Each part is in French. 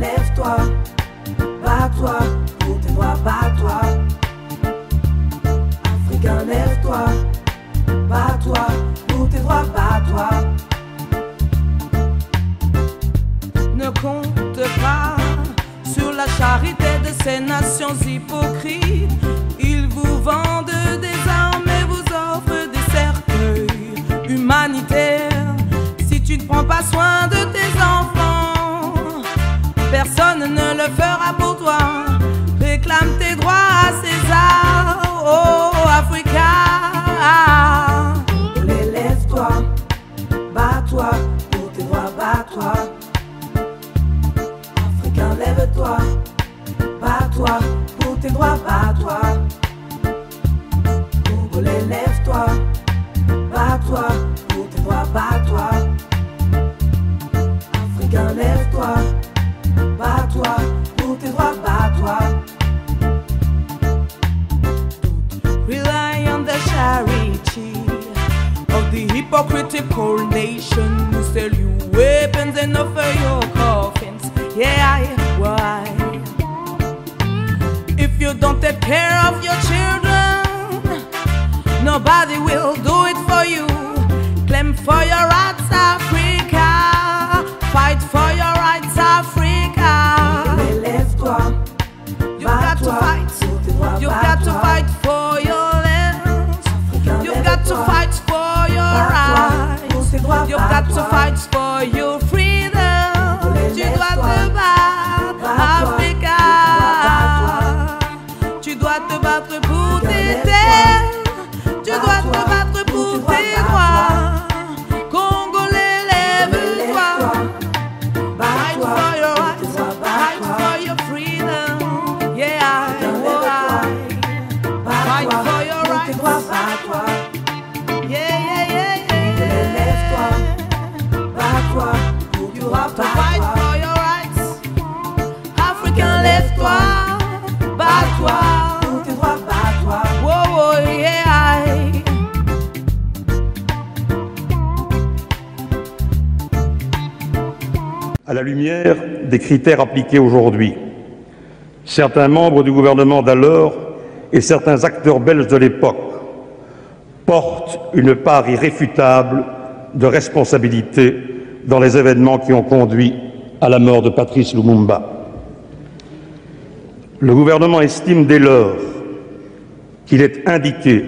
lève-toi, bats-toi, pour tes droits, bats-toi. Africain, lève-toi, bats-toi, pour tes droits, bats-toi. Ne compte pas sur la charité de ces nations hypocrites. Ils vous vendent des armes et vous offrent des cercueils humanitaires. Si tu ne prends pas soin de tes enfants, personne ne le fera pour toi. Réclame tes droits à César, oh Africa. Lève-toi, bats-toi, pour tes droits, bats-toi. Africain, lève-toi, bats-toi, pour tes droits, bats-toi. Congolais, lève-toi, bats-toi, pour tes droits, bats-toi. Africain, lève-toi, bats-toi, pour tes droits, bats-toi. Don't rely on the charity of the hypocritical nation who sell you weapons and offer your coffins. Yeah, why? If you don't take care of your children, nobody will do it for you. Claim for your rights, Africa. Fight for your rights, Africa. Lève-toi, you've got to fight. You've got to fight for your lands. You've got to fight for your rights. You've got to fight for your freedom. Tu dois te battre, Africa. Tu dois te battre pour tes terres. Tu dois te battre pour tes droits. Congolais, lève-toi. Fight for your rights, fight for your freedom. Yeah, fight for your rights. Yeah, yeah, yeah, yeah. Lève-toi, bats-toi. You have to fight for your rights. Africain, lève-toi, bats-toi. Pour tes droits, bats-toi. Wow, oh, yeah. À la lumière des critères appliqués aujourd'hui, certains membres du gouvernement d'alors et certains acteurs belges de l'époque portent une part irréfutable de responsabilité dans les événements qui ont conduit à la mort de Patrice Lumumba. Le gouvernement estime dès lors qu'il est indiqué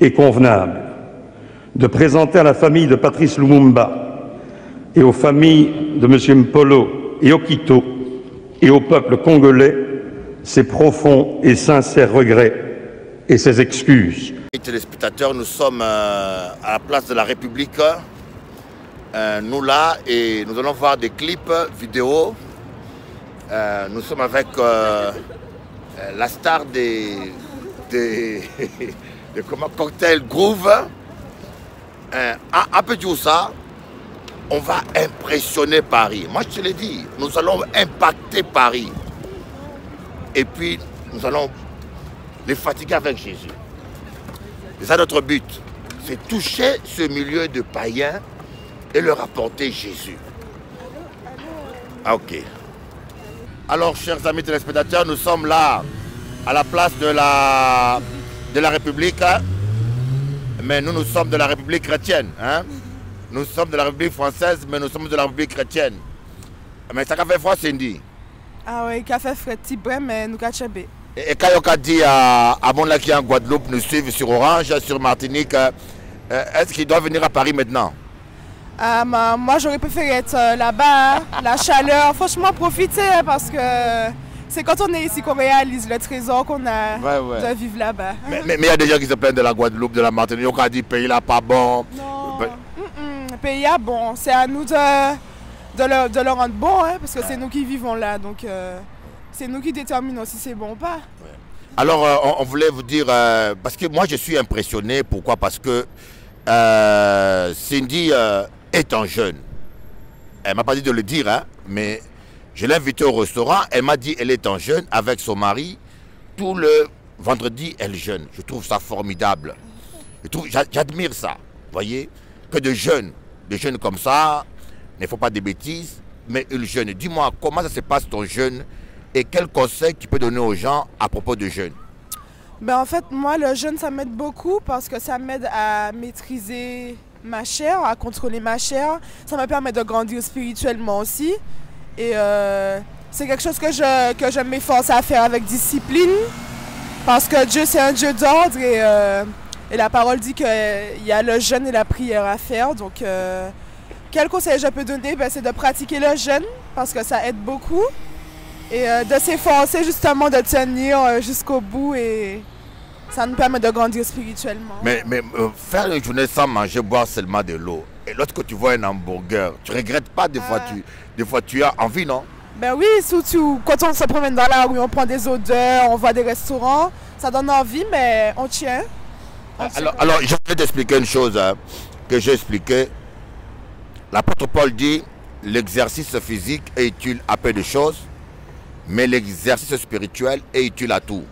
et convenable de présenter à la famille de Patrice Lumumba et aux familles de M. Mpolo et Okito et au peuple congolais ses profonds et sincères regrets et ses excuses. Téléspectateurs, nous sommes à la place de la République, nous là, et nous allons voir des clips vidéo. Nous sommes avec la star des cocktail groove. Un peu tout ça, on va impressionner Paris. Moi je te l'ai dit, nous allons impacter Paris. Et puis nous allons les fatiguer avec Jésus. C'est ça notre but, c'est toucher ce milieu de païens et leur apporter Jésus. Ok. Alors, chers amis téléspectateurs, nous sommes là, à la place de la République, mais nous sommes de la République chrétienne. Hein? Nous sommes de la République française, mais nous sommes de la République chrétienne. Mais ça fait froid, Cindy. Ah oui, café frais, petit brin, mais nous cachons. Et quand on a dit à mon là qui est en Guadeloupe, nous suivent sur Orange, sur Martinique, est-ce qu'il doit venir à Paris maintenant? Moi j'aurais préféré être là-bas, la chaleur, franchement profiter parce que c'est quand on est ici qu'on réalise le trésor qu'on a de vivre là-bas. Mais il y a des gens qui se plaignent de la Guadeloupe, de la Martinique, on a dit pays là pas bon. Non, le pays là bon, c'est à nous de le rendre bon, hein, parce que c'est nous qui vivons là, donc c'est nous qui déterminons si c'est bon ou pas. Alors on voulait vous dire, parce que moi je suis impressionné, pourquoi? Parce que Cindy étant jeune, elle m'a pas dit de le dire, hein, mais je l'ai invitée au restaurant, elle m'a dit elle étant jeune avec son mari, tout le vendredi elle jeûne. Je trouve ça formidable. J'admire ça, voyez, que de jeunes comme ça, ne font pas de bêtises, mais il jeûne. Dis-moi, comment ça se passe ton jeûne et quels conseils tu peux donner aux gens à propos de jeûne? Ben, en fait, moi, le jeûne, ça m'aide beaucoup parce que ça m'aide à maîtriser ma chair, à contrôler ma chair. Ça me permet de grandir spirituellement aussi. Et c'est quelque chose que je m'efforce à faire avec discipline parce que Dieu, c'est un Dieu d'ordre et la parole dit qu'il y a le jeûne et la prière à faire. Donc, quel conseil je peux donner? Ben, c'est de pratiquer le jeûne parce que ça aide beaucoup et de s'efforcer justement de tenir jusqu'au bout et ça nous permet de grandir spirituellement. Mais faire une journée sans manger, boire seulement de l'eau, et lorsque tu vois un hamburger, tu ne regrettes pas des fois tu as envie, non? Ben oui, surtout quand on se promène dans la rue, on prend des odeurs, on voit des restaurants, ça donne envie, mais on tient. Alors je vais t'expliquer une chose que j'ai expliqué. L'apôtre Paul dit, l'exercice physique est utile à peu de choses, mais l'exercice spirituel est utile à tout.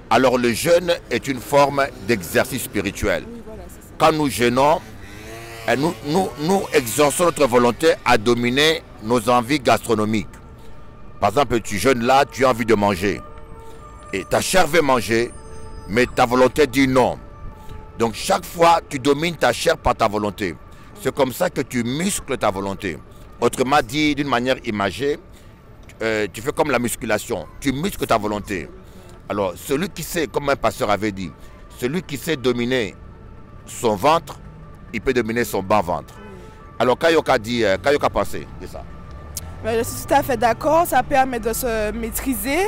Alors le jeûne est une forme d'exercice spirituel. Oui, voilà, quand nous jeûnons, nous exerçons notre volonté à dominer nos envies gastronomiques. Par exemple, tu jeûnes là, tu as envie de manger. Et ta chair veut manger, mais ta volonté dit non. Donc chaque fois, tu domines ta chair par ta volonté. C'est comme ça que tu muscles ta volonté. Autrement dit, d'une manière imagée, tu fais comme la musculation. Tu muscles ta volonté. Alors, celui qui sait, comme un pasteur avait dit, celui qui sait dominer son ventre, il peut dominer son bas ventre. Alors, Kayoka dit, Kayoka pensait de ça. Je suis tout à fait d'accord, ça permet de se maîtriser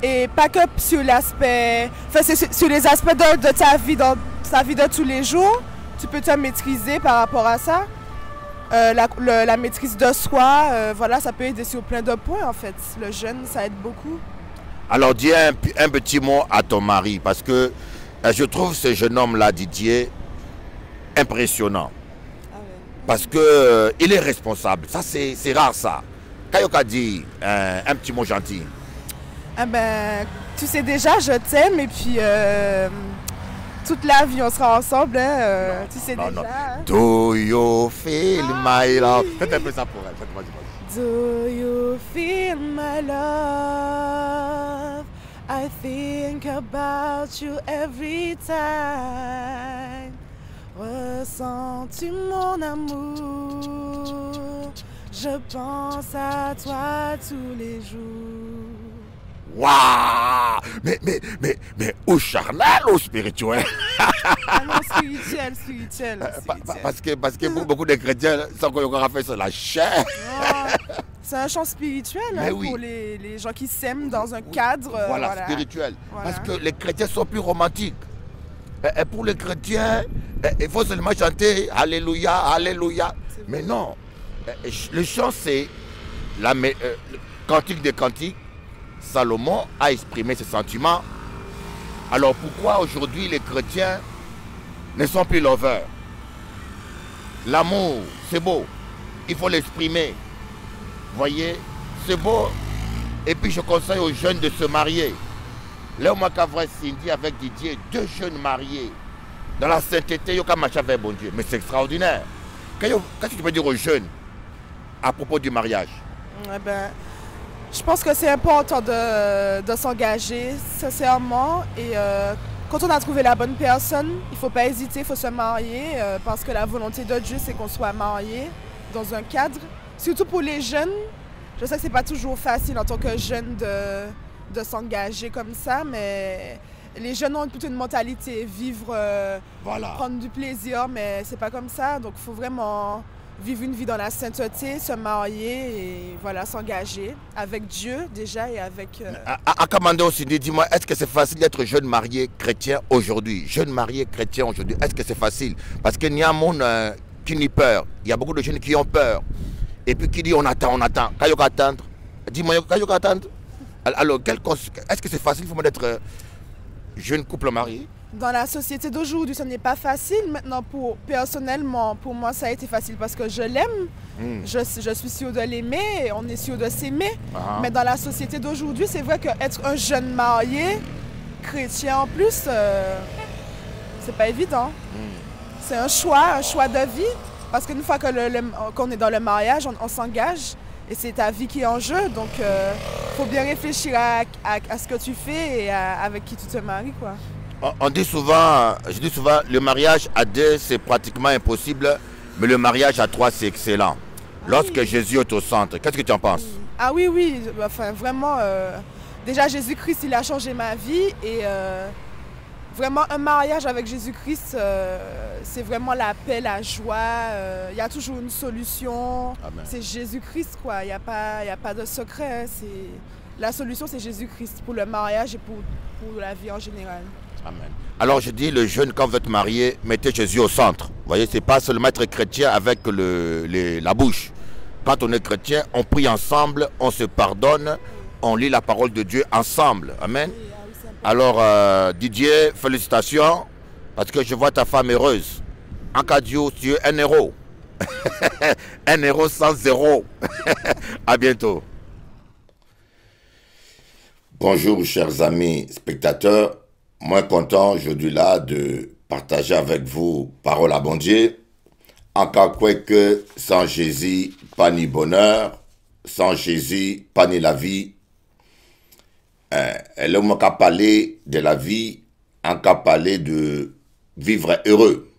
et pas que sur l'aspect, enfin, sur les aspects de ta vie, dans ta vie de tous les jours, tu peux te maîtriser par rapport à ça. La maîtrise de soi, voilà, ça peut aider sur plein de points en fait. Le jeûne, ça aide beaucoup. Alors dis un petit mot à ton mari parce que je trouve ce jeune homme-là, Didier, impressionnant. Ah ouais. Parce que il est responsable. Ça, c'est rare ça. Kayoka dit un petit mot gentil. Ah ben, tu sais déjà, je t'aime et puis toute la vie, on sera ensemble. Hein, tu sais déjà. Non. Hein? Do you feel my love? Faites un peu ça pour elle. Do you feel my love? I think about you every time. Ressens-tu mon amour? Je pense à toi tous les jours. Waouh! Mais ou charnel ou spirituel? Ah non, spirituel. Parce que beaucoup de chrétiens, sans qu'on ait fait sur la chair. C'est un chant spirituel hein, oui. Pour les gens qui s'aiment dans un cadre. Voilà, spirituel. Voilà. Parce que les chrétiens sont plus romantiques. Et pour les chrétiens, il faut seulement chanter Alléluia, Alléluia. Mais non, le chant c'est le cantique des cantiques. Salomon a exprimé ses sentiments. Alors pourquoi aujourd'hui les chrétiens ne sont plus lovers? L'amour, c'est beau. Il faut l'exprimer. Voyez, c'est beau. Et puis je conseille aux jeunes de se marier. Léo Macavre Cindy avec Didier, 2 jeunes mariés. Dans la sainteté, yoka marcher avec bon Dieu. Mais c'est extraordinaire. Qu'est-ce que tu peux dire aux jeunes à propos du mariage? Je pense que c'est important de s'engager sincèrement et quand on a trouvé la bonne personne, il ne faut pas hésiter, il faut se marier parce que la volonté de Dieu, c'est qu'on soit marié dans un cadre. Surtout pour les jeunes, je sais que ce n'est pas toujours facile en tant que jeune de s'engager comme ça, mais les jeunes ont plutôt une mentalité, vivre, prendre du plaisir, mais ce n'est pas comme ça. Donc il faut vraiment vivre une vie dans la sainteté, se marier et voilà, s'engager avec Dieu déjà et avec... Akamando aussi, dis-moi, est-ce que c'est facile d'être jeune marié chrétien aujourd'hui? Jeune marié chrétien aujourd'hui, est-ce que c'est facile? Parce qu'il y a un monde qui n'y peur. Il y a beaucoup de jeunes qui ont peur. Et puis qui dit on attend. Kayoka attendre. Dis-moi, Kayoka attendre. Alors, est-ce que c'est facile pour moi d'être jeune couple marié? Dans la société d'aujourd'hui, ce n'est pas facile. Maintenant, personnellement, pour moi, ça a été facile parce que je l'aime. Je suis sûre de l'aimer, on est sûr de s'aimer. Mais dans la société d'aujourd'hui, c'est vrai qu'être un jeune marié, chrétien en plus, c'est pas évident. C'est un choix de vie. Parce qu'une fois qu'on est dans le mariage, on s'engage. et c'est ta vie qui est en jeu. Donc, faut bien réfléchir à ce que tu fais et avec qui tu te maries, quoi. On dit souvent, je dis souvent, le mariage à deux, c'est pratiquement impossible, mais le mariage à trois, c'est excellent. Lorsque oui. Jésus est au centre, qu'est-ce que tu en penses? Ah oui, oui, enfin, vraiment, déjà, Jésus-Christ, il a changé ma vie et vraiment, un mariage avec Jésus-Christ, c'est vraiment la paix, la joie. Il y a toujours une solution. C'est Jésus-Christ, quoi. Il n'y a pas de secret. Hein. La solution, c'est Jésus-Christ pour le mariage et pour la vie en général. Amen. Alors je dis, le jeune, quand vous êtes marié, mettez Jésus au centre. Vous voyez, c'est pas seulement être chrétien avec la bouche. Quand on est chrétien, on prie ensemble, on se pardonne, on lit la parole de Dieu ensemble. Amen. Alors Didier, félicitations, parce que je vois ta femme heureuse. En cas Dieu, tu es un héros. Un héros sans zéro. À bientôt. Bonjour chers amis spectateurs. Moi content aujourd'hui là de partager avec vous parole à bon Dieu. En cas quoi que sans Jésus, pas ni bonheur. Sans Jésus, pas ni la vie. Elle a qu'à parler de la vie, en qu'à parler de vivre heureux.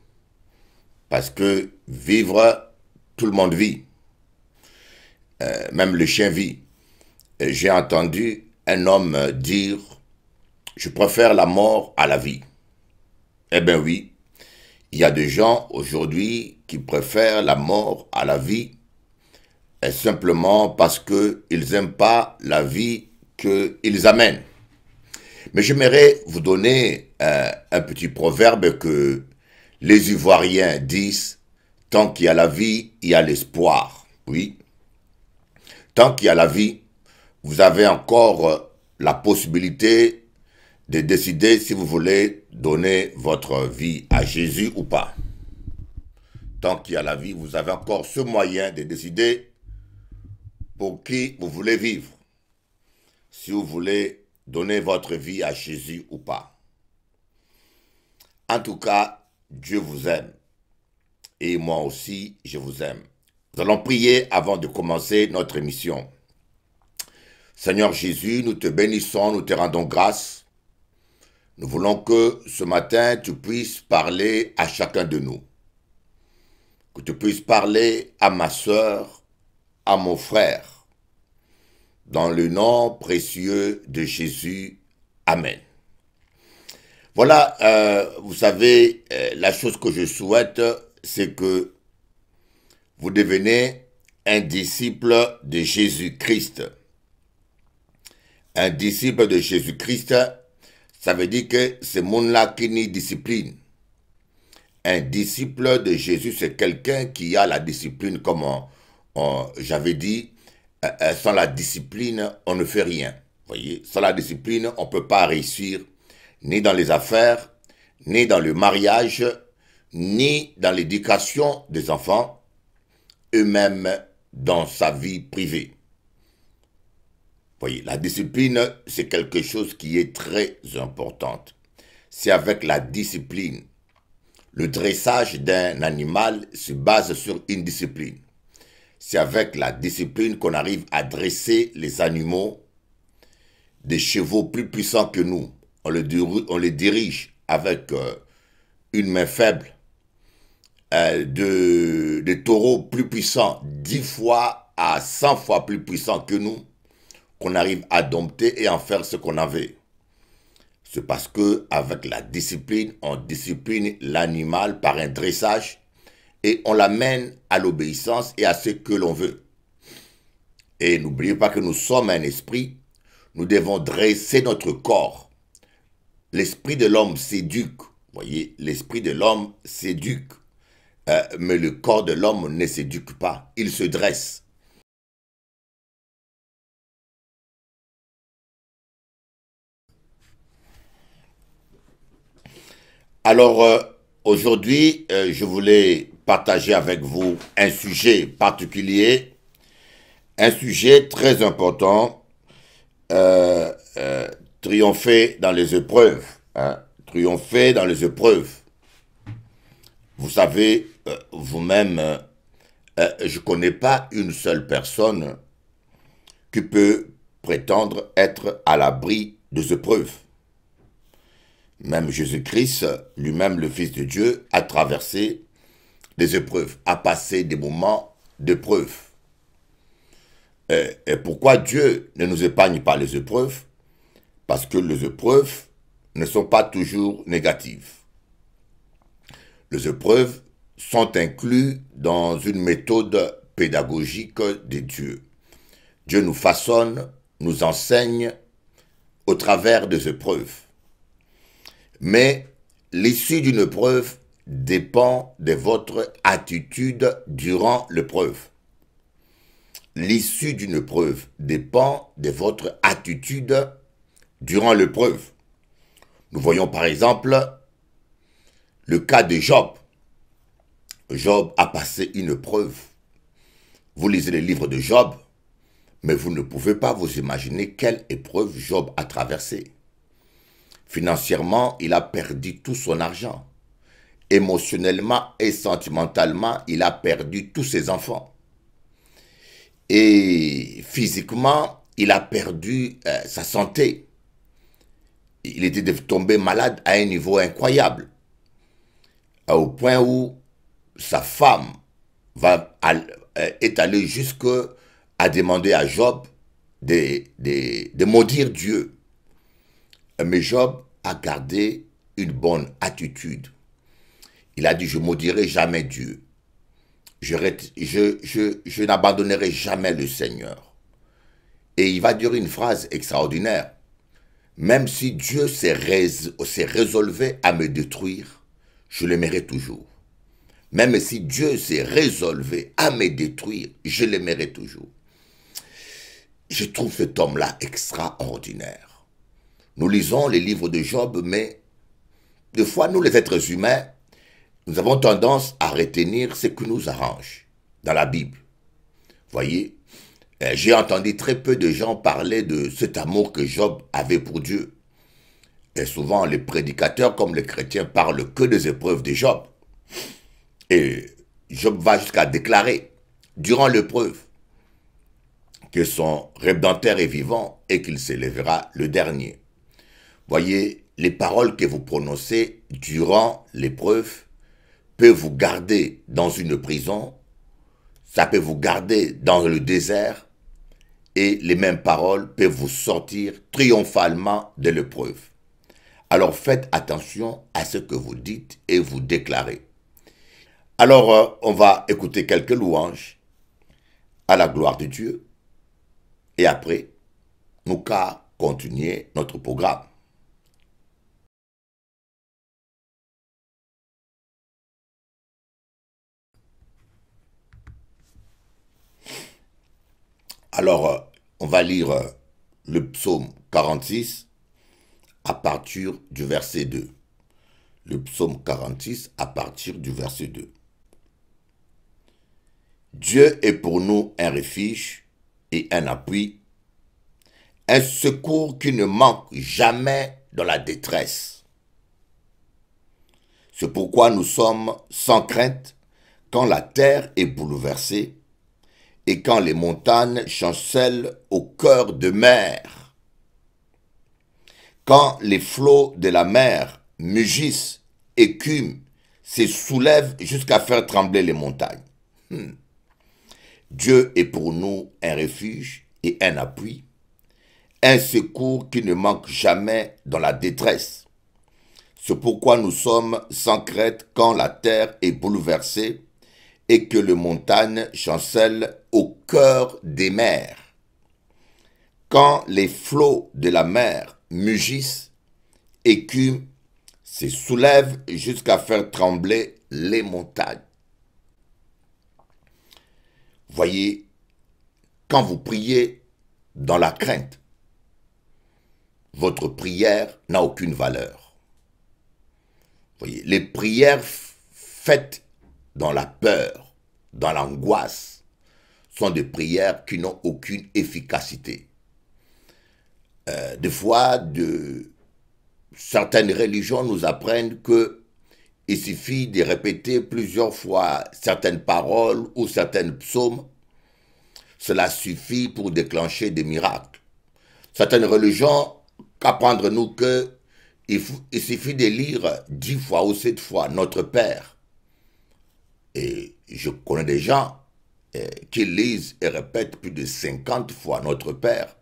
Parce que vivre, tout le monde vit. Même le chien vit. J'ai entendu un homme dire, je préfère la mort à la vie. Eh bien oui, il y a des gens aujourd'hui qui préfèrent la mort à la vie, et simplement parce qu'ils n'aiment pas la vie qu'ils amènent. Mais j'aimerais vous donner un petit proverbe que les Ivoiriens disent, tant qu'il y a la vie, il y a l'espoir. Oui. Tant qu'il y a la vie, vous avez encore la possibilité de décider si vous voulez donner votre vie à Jésus ou pas. Tant qu'il y a la vie, vous avez encore ce moyen de décider pour qui vous voulez vivre. Si vous voulez donner votre vie à Jésus ou pas. En tout cas, Dieu vous aime. Et moi aussi, je vous aime. Nous allons prier avant de commencer notre émission. Seigneur Jésus, nous te bénissons, nous te rendons grâce. Nous voulons que ce matin, tu puisses parler à chacun de nous. Que tu puisses parler à ma sœur, à mon frère. Dans le nom précieux de Jésus. Amen. Voilà, vous savez, la chose que je souhaite, c'est que vous devenez un disciple de Jésus-Christ. Un disciple de Jésus-Christ, ça veut dire que c'est mon-là qui nie discipline. Un disciple de Jésus, c'est quelqu'un qui a la discipline, comme j'avais dit. Sans la discipline, on ne fait rien. Voyez, sans la discipline, on ne peut pas réussir ni dans les affaires, ni dans le mariage, ni dans l'éducation des enfants, eux-mêmes dans sa vie privée. Voyez, la discipline, c'est quelque chose qui est très importante. C'est avec la discipline. Le dressage d'un animal se base sur une discipline. C'est avec la discipline qu'on arrive à dresser les animaux, des chevaux plus puissants que nous. On les dirige avec une main faible, des taureaux plus puissants, 10 fois à 100 fois plus puissants que nous, qu'on arrive à dompter et en faire ce qu'on avait. C'est parce que avec la discipline, on discipline l'animal par un dressage et on l'amène à l'obéissance et à ce que l'on veut. Et n'oubliez pas que nous sommes un esprit, nous devons dresser notre corps. L'esprit de l'homme s'éduque, voyez, l'esprit de l'homme s'éduque, mais le corps de l'homme ne s'éduque pas, il se dresse. Alors, aujourd'hui, je voulais partager avec vous un sujet particulier, un sujet très important, triompher dans les épreuves, hein, triompher dans les épreuves. Vous savez, vous-même, je ne connais pas une seule personne qui peut prétendre être à l'abri des épreuves. Même Jésus-Christ, lui-même le Fils de Dieu, a traversé des épreuves, a passé des moments d'épreuve. Et pourquoi Dieu ne nous épargne pas les épreuves? Parce que les épreuves ne sont pas toujours négatives. Les épreuves sont incluses dans une méthode pédagogique de Dieu. Dieu nous façonne, nous enseigne au travers des épreuves. Mais l'issue d'une épreuve dépend de votre attitude durant l'épreuve. L'issue d'une épreuve dépend de votre attitude durant l'épreuve. Nous voyons par exemple le cas de Job. Job a passé une épreuve. Vous lisez les livres de Job, mais vous ne pouvez pas vous imaginer quelle épreuve Job a traversée. Financièrement, il a perdu tout son argent. Émotionnellement et sentimentalement, il a perdu tous ses enfants. Et physiquement, il a perdu sa santé. Il était tombé malade à un niveau incroyable. Au point où sa femme est allée jusqu'à demander à Job de maudire Dieu. Mais Job a gardé une bonne attitude. Il a dit, je ne maudirai jamais Dieu. Je n'abandonnerai jamais le Seigneur. Et il va dire une phrase extraordinaire. Même si Dieu s'est résolu à me détruire, je l'aimerai toujours. Même si Dieu s'est résolu à me détruire, je l'aimerai toujours. Je trouve cet homme-là extraordinaire. Nous lisons les livres de Job, mais des fois, nous les êtres humains, nous avons tendance à retenir ce qui nous arrange dans la Bible. Voyez, j'ai entendu très peu de gens parler de cet amour que Job avait pour Dieu. Et souvent, les prédicateurs comme les chrétiens parlent que des épreuves de Job. Et Job va jusqu'à déclarer, durant l'épreuve, que son Rédempteur est vivant et qu'il s'élèvera le dernier. Voyez, les paroles que vous prononcez durant l'épreuve peuvent vous garder dans une prison, ça peut vous garder dans le désert, et les mêmes paroles peuvent vous sortir triomphalement de l'épreuve. Alors faites attention à ce que vous dites et vous déclarez. Alors, on va écouter quelques louanges à la gloire de Dieu, et après, nous qu'à continuer notre programme. Alors, on va lire le psaume 46 à partir du verset 2. Le psaume 46 à partir du verset 2. Dieu est pour nous un refuge et un appui, un secours qui ne manque jamais dans la détresse. C'est pourquoi nous sommes sans crainte quand la terre est bouleversée et quand les montagnes chancellent au cœur de mer. Quand les flots de la mer mugissent, écument, se soulèvent jusqu'à faire trembler les montagnes. Dieu est pour nous un refuge et un appui, un secours qui ne manque jamais dans la détresse. C'est pourquoi nous sommes sans crainte quand la terre est bouleversée et que les montagnes chancellent au cœur des mers. Quand les flots de la mer mugissent, écument, se soulèvent jusqu'à faire trembler les montagnes. Voyez, quand vous priez dans la crainte, votre prière n'a aucune valeur. Voyez, les prières faites dans la peur, dans l'angoisse, sont des prières qui n'ont aucune efficacité. Des fois, certaines religions nous apprennent qu'il suffit de répéter plusieurs fois certaines paroles ou certains psaumes. cela suffit pour déclencher des miracles. Certaines religions apprennent nous que il suffit de lire 10 fois ou 7 fois Notre Père. Et je connais des gens qui lisent et répètent plus de 50 fois Notre Père.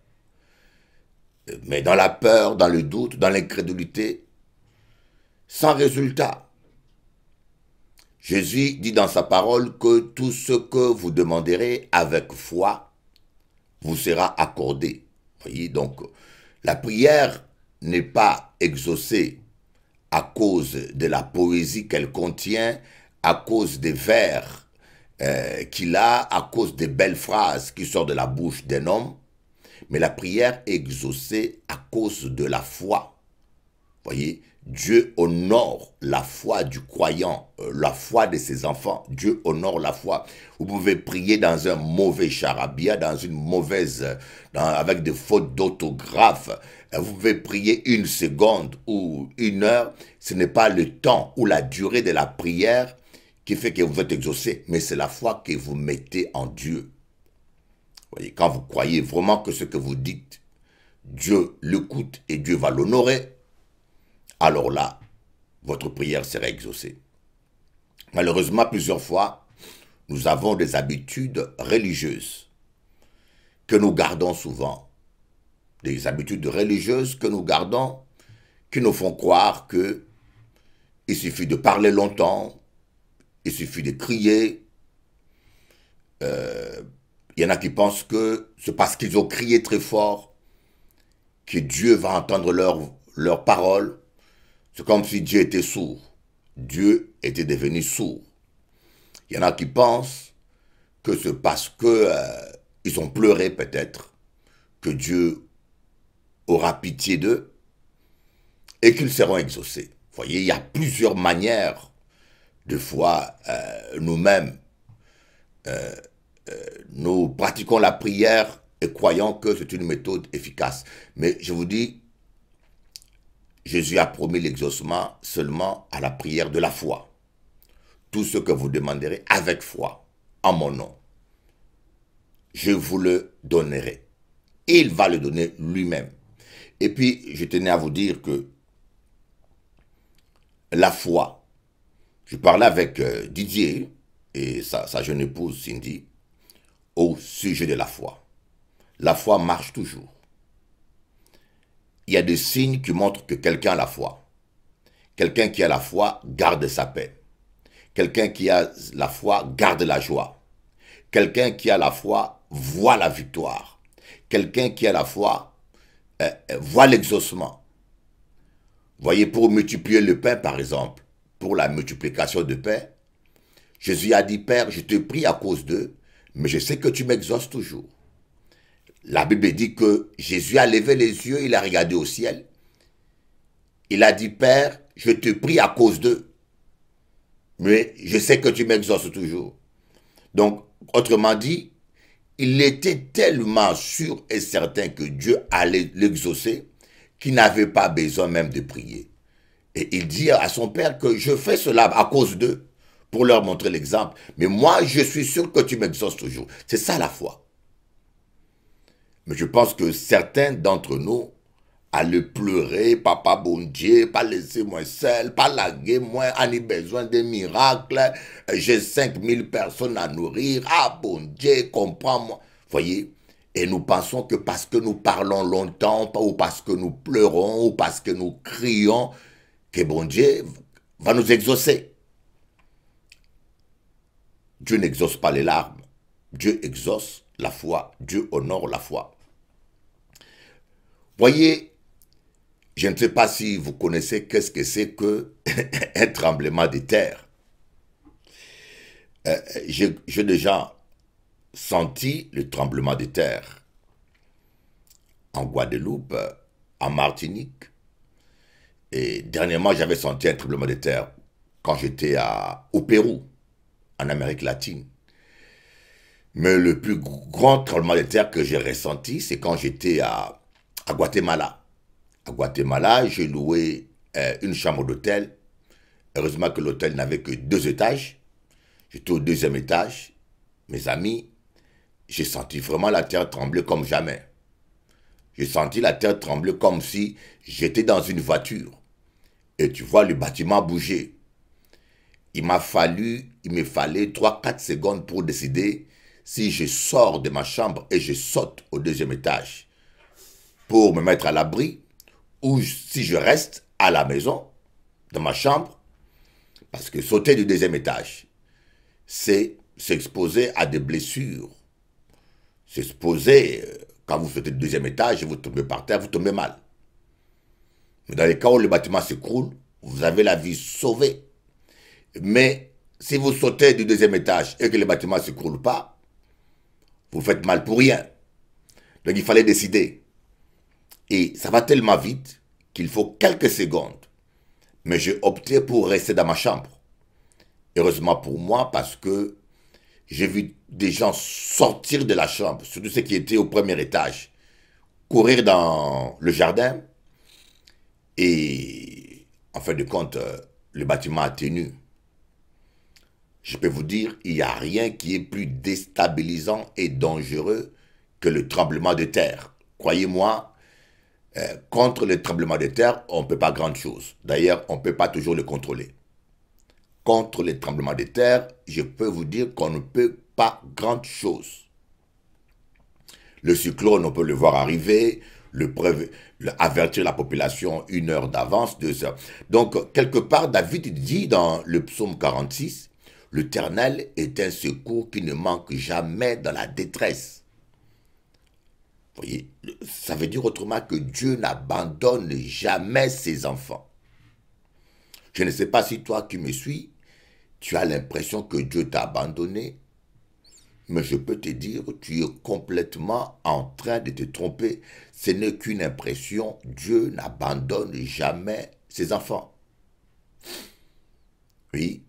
Mais dans la peur, dans le doute, dans l'incrédulité, sans résultat. Jésus dit dans sa parole que tout ce que vous demanderez avec foi vous sera accordé. Voyez, donc la prière n'est pas exaucée à cause de la poésie qu'elle contient, à cause des vers qu'il a, à cause des belles phrases qui sortent de la bouche d'un homme, mais la prière est exaucée à cause de la foi. Voyez, Dieu honore la foi du croyant, la foi de ses enfants. Dieu honore la foi. Vous pouvez prier dans un mauvais charabia, dans une mauvaise, avec des fautes d'orthographe. Vous pouvez prier 1 seconde ou 1 heure. Ce n'est pas le temps ou la durée de la prière qui fait que vous êtes exaucé, mais c'est la foi que vous mettez en Dieu. Voyez, quand vous croyez vraiment que ce que vous dites, Dieu l'écoute et Dieu va l'honorer, alors là, votre prière sera exaucée. Malheureusement, plusieurs fois, nous avons des habitudes religieuses que nous gardons souvent. Des habitudes religieuses que nous gardons, qui nous font croire que il suffit de parler longtemps, il suffit de crier. Il y en a qui pensent que c'est parce qu'ils ont crié très fort que Dieu va entendre leurs paroles. C'est comme si Dieu était sourd. Dieu était devenu sourd. Il y en a qui pensent que c'est parce que ils ont pleuré peut-être que Dieu aura pitié d'eux et qu'ils seront exaucés. Vous voyez, il y a plusieurs manières. Des fois, nous-mêmes, nous pratiquons la prière et croyons que c'est une méthode efficace. Mais je vous dis, Jésus a promis l'exaucement seulement à la prière de la foi. Tout ce que vous demanderez avec foi, en mon nom, je vous le donnerai. Il va le donner lui-même. Et puis, je tenais à vous dire que la foi, je parlais avec Didier et sa jeune épouse Cindy au sujet de la foi. La foi marche toujours. Il y a des signes qui montrent que quelqu'un a la foi. Quelqu'un qui a la foi garde sa paix. Quelqu'un qui a la foi garde la joie. Quelqu'un qui a la foi voit la victoire. Quelqu'un qui a la foi voit l'exaucement. Voyez, pour multiplier le pain, par exemple, pour la multiplication de pain, Jésus a dit, Père, je te prie à cause d'eux, mais je sais que tu m'exauces toujours. La Bible dit que Jésus a levé les yeux, il a regardé au ciel. Il a dit, Père, je te prie à cause d'eux, mais je sais que tu m'exauces toujours. Donc, autrement dit, il était tellement sûr et certain que Dieu allait l'exaucer qu'il n'avait pas besoin même de prier. Et il dit à son Père que je fais cela à cause d'eux, pour leur montrer l'exemple. Mais moi, je suis sûr que tu m'exauces toujours. C'est ça la foi. Mais je pense que certains d'entre nous allaient pleurer, papa bon Dieu, pas laisser moi seul, pas laguer moi, on a besoin de miracles, j'ai 5000 personnes à nourrir, ah bon Dieu, comprends-moi. Voyez, et nous pensons que parce que nous parlons longtemps, ou parce que nous pleurons, ou parce que nous crions, que bon Dieu va nous exaucer. Dieu n'exauce pas les larmes, Dieu exauce la foi, Dieu honore la foi. Voyez, je ne sais pas si vous connaissez qu'est-ce que c'est qu'un tremblement de terre. J'ai déjà senti le tremblement de terre en Guadeloupe, en Martinique. Et dernièrement, j'avais senti un tremblement de terre quand j'étais au Pérou, en Amérique latine. Mais le plus grand tremblement de terre que j'ai ressenti, c'est quand j'étais à Guatemala. À Guatemala, j'ai loué une chambre d'hôtel. Heureusement que l'hôtel n'avait que 2 étages. J'étais au 2e étage. Mes amis, j'ai senti vraiment la terre trembler comme jamais. J'ai senti la terre trembler comme si j'étais dans une voiture. Et tu vois le bâtiment bouger. Il me fallait 3-4 secondes pour décider si je sors de ma chambre et je saute au deuxième étage pour me mettre à l'abri ou si je reste à la maison, dans ma chambre, parce que sauter du deuxième étage, c'est s'exposer à des blessures. S'exposer, quand vous sautez du deuxième étage et vous tombez par terre, vous tombez mal. Mais dans les cas où le bâtiment s'écroule, vous avez la vie sauvée. Mais si vous sautez du deuxième étage et que le bâtiment ne s'écroule pas, vous faites mal pour rien. Donc il fallait décider. Et ça va tellement vite qu'il faut quelques secondes. Mais j'ai opté pour rester dans ma chambre. Heureusement pour moi, parce que j'ai vu des gens sortir de la chambre, surtout ceux qui étaient au premier étage, courir dans le jardin. Et en fin de compte, le bâtiment a tenu. Je peux vous dire, il n'y a rien qui est plus déstabilisant et dangereux que le tremblement de terre. Croyez-moi, contre le tremblement de terre, on ne peut pas grand-chose. D'ailleurs, on ne peut pas toujours le contrôler. Contre les tremblements de terre, je peux vous dire qu'on ne peut pas grand-chose. Le cyclone, on peut le voir arriver, avertir la population 1 heure d'avance, 2 heures. Donc, quelque part, David dit dans le psaume 46, « L'Éternel est un secours qui ne manque jamais dans la détresse. » Vous voyez, ça veut dire autrement que Dieu n'abandonne jamais ses enfants. Je ne sais pas si toi qui me suis, tu as l'impression que Dieu t'a abandonné, mais je peux te dire, tu es complètement en train de te tromper. Ce n'est qu'une impression, Dieu n'abandonne jamais ses enfants. Oui,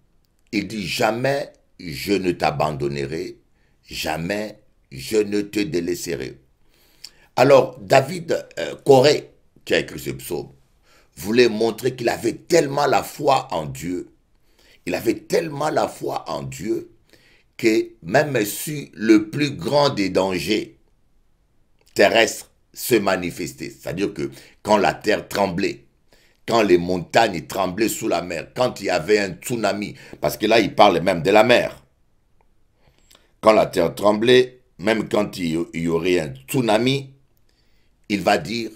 il dit jamais je ne t'abandonnerai, jamais je ne te délaisserai. Alors, David Corée, qui a écrit ce psaume, voulait montrer qu'il avait tellement la foi en Dieu, il avait tellement la foi en Dieu, que même si le plus grand des dangers terrestres se manifestait, c'est-à-dire que quand la terre tremblait, quand les montagnes tremblaient sous la mer, quand il y avait un tsunami, parce que là il parle même de la mer, quand la terre tremblait, même quand il y aurait un tsunami, il va dire,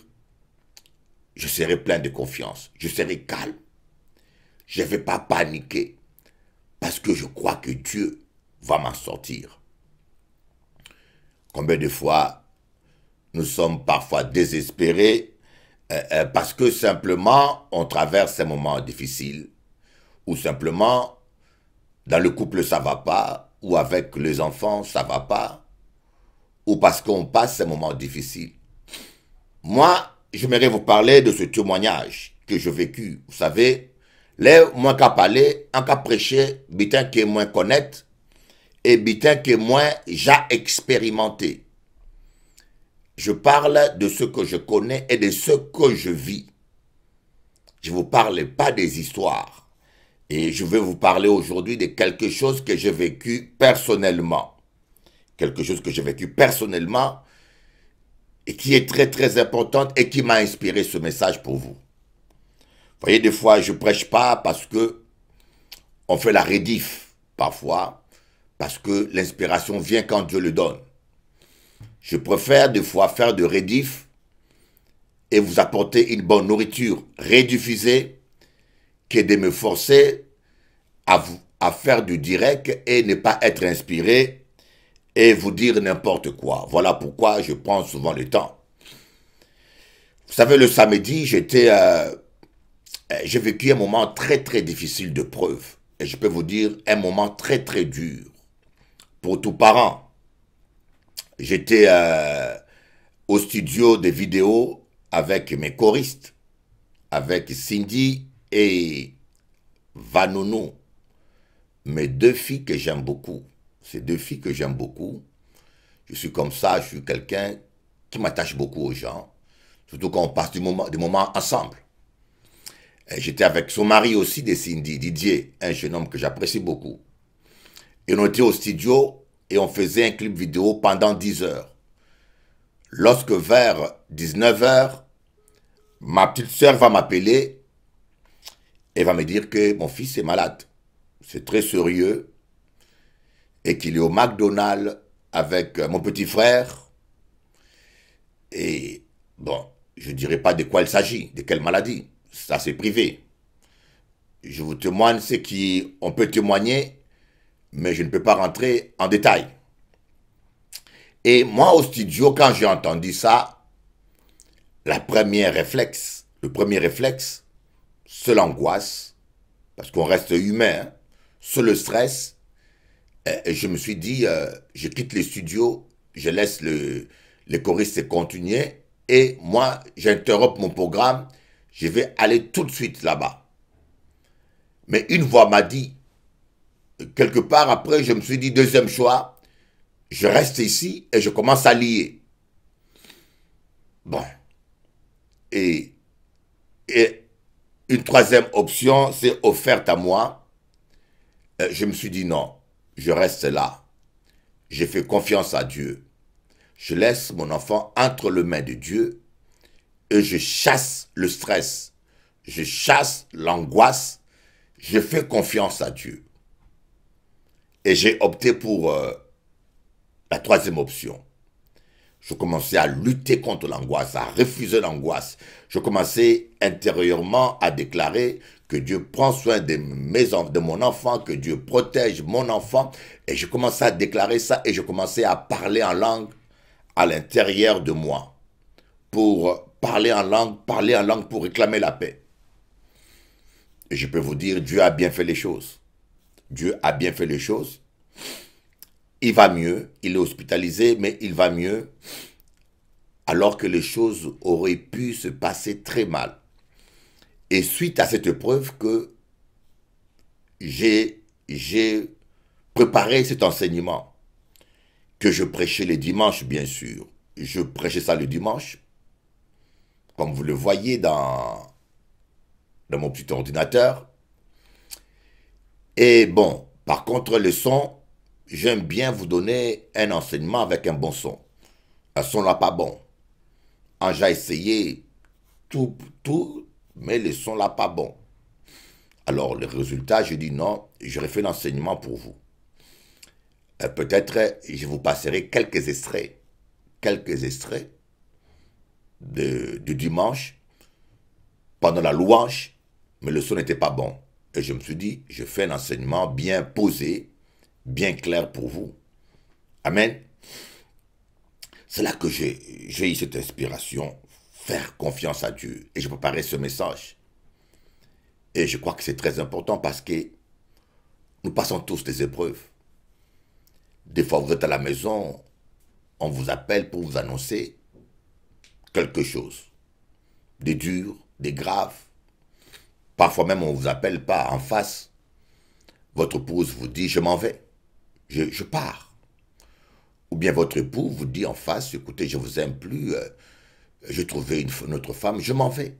je serai plein de confiance, je serai calme, je ne vais pas paniquer, parce que je crois que Dieu va m'en sortir. Combien de fois nous sommes parfois désespérés parce que simplement on traverse un moment difficile, ou simplement dans le couple ça va pas, ou avec les enfants ça va pas, ou parce qu'on passe un moment difficile. Moi, j'aimerais vous parler de ce témoignage que j'ai vécu. Vous savez, là, moi qu'à parler, en qu'à prêcher, bitin qui est moins connaître, et bitin qui est moins j'ai expérimenté. Je parle de ce que je connais et de ce que je vis. Je ne vous parle pas des histoires. Et je vais vous parler aujourd'hui de quelque chose que j'ai vécu personnellement. Quelque chose que j'ai vécu personnellement et qui est très très importante et qui m'a inspiré ce message pour vous. Vous voyez, des fois, je ne prêche pas parce que on fait la rediff parfois, parce que l'inspiration vient quand Dieu le donne. Je préfère des fois faire de rediff et vous apporter une bonne nourriture rediffusée que de me forcer à faire du direct et ne pas être inspiré et vous dire n'importe quoi. Voilà pourquoi je prends souvent le temps. Vous savez, le samedi, j'ai vécu un moment très très difficile de preuve. Et je peux vous dire un moment très très dur pour tous parents. J'étais au studio de vidéo avec mes choristes, avec Cindy et Vanounou, mes 2 filles que j'aime beaucoup. Ces 2 filles que j'aime beaucoup. Je suis comme ça, je suis quelqu'un qui m'attache beaucoup aux gens, surtout quand on passe des moments ensemble. J'étais avec son mari aussi de Cindy, Didier, un jeune homme que j'apprécie beaucoup. Et on était au studio et on faisait un clip vidéo pendant 10 heures. Lorsque vers 19 heures, ma petite sœur va m'appeler et va me dire que mon fils est malade. C'est très sérieux et qu'il est au McDonald's avec mon petit frère. Et bon, je ne dirai pas de quoi il s'agit, de quelle maladie. Ça, c'est privé. Je vous témoigne ce qu'on peut témoigner, mais je ne peux pas rentrer en détail. Et moi, au studio, quand j'ai entendu ça, le premier réflexe, c'est l'angoisse, parce qu'on reste humain, hein, c'est le stress. Et je me suis dit, je quitte les studios, je laisse les choristes continuer, et moi, j'interromps mon programme, je vais aller tout de suite là-bas. Mais une voix m'a dit, quelque part après, je me suis dit, deuxième choix, je reste ici et je commence à lier. Bon. Et une troisième option, c'est offerte à moi. Je me suis dit non, je reste là. J'ai fait confiance à Dieu. Je laisse mon enfant entre les mains de Dieu et je chasse le stress. Je chasse l'angoisse. Je fais confiance à Dieu. Et j'ai opté pour la troisième option. Je commençais à lutter contre l'angoisse, à refuser l'angoisse. Je commençais intérieurement à déclarer que Dieu prend soin de mon enfant, que Dieu protège mon enfant. Et je commençais à déclarer ça et je commençais à parler en langue à l'intérieur de moi. Pour parler en langue pour réclamer la paix. Et je peux vous dire, Dieu a bien fait les choses. Dieu a bien fait les choses. Il va mieux, il est hospitalisé, mais il va mieux, alors que les choses auraient pu se passer très mal. Et suite à cette épreuve que j'ai préparé cet enseignement, que je prêchais les dimanches, bien sûr. Je prêchais ça le dimanche, comme vous le voyez dans mon petit ordinateur. Et bon, par contre, le son, j'aime bien vous donner un enseignement avec un bon son. Un son là pas bon. J'ai essayé tout, mais le son là pas bon. Alors, le résultat, je dis non, je refais l'enseignement pour vous. Peut-être, je vous passerai quelques extraits de dimanche, pendant la louange, mais le son n'était pas bon. Et je me suis dit, je fais un enseignement bien posé, bien clair pour vous. Amen. C'est là que j'ai eu cette inspiration, faire confiance à Dieu. Et je préparais ce message. Et je crois que c'est très important parce que nous passons tous des épreuves. Des fois, vous êtes à la maison, on vous appelle pour vous annoncer quelque chose. Des durs, des graves. Parfois même, on ne vous appelle pas en face. Votre épouse vous dit, je m'en vais. Je pars. Ou bien votre époux vous dit en face, écoutez, je ne vous aime plus, j'ai trouvé une autre femme, je m'en vais.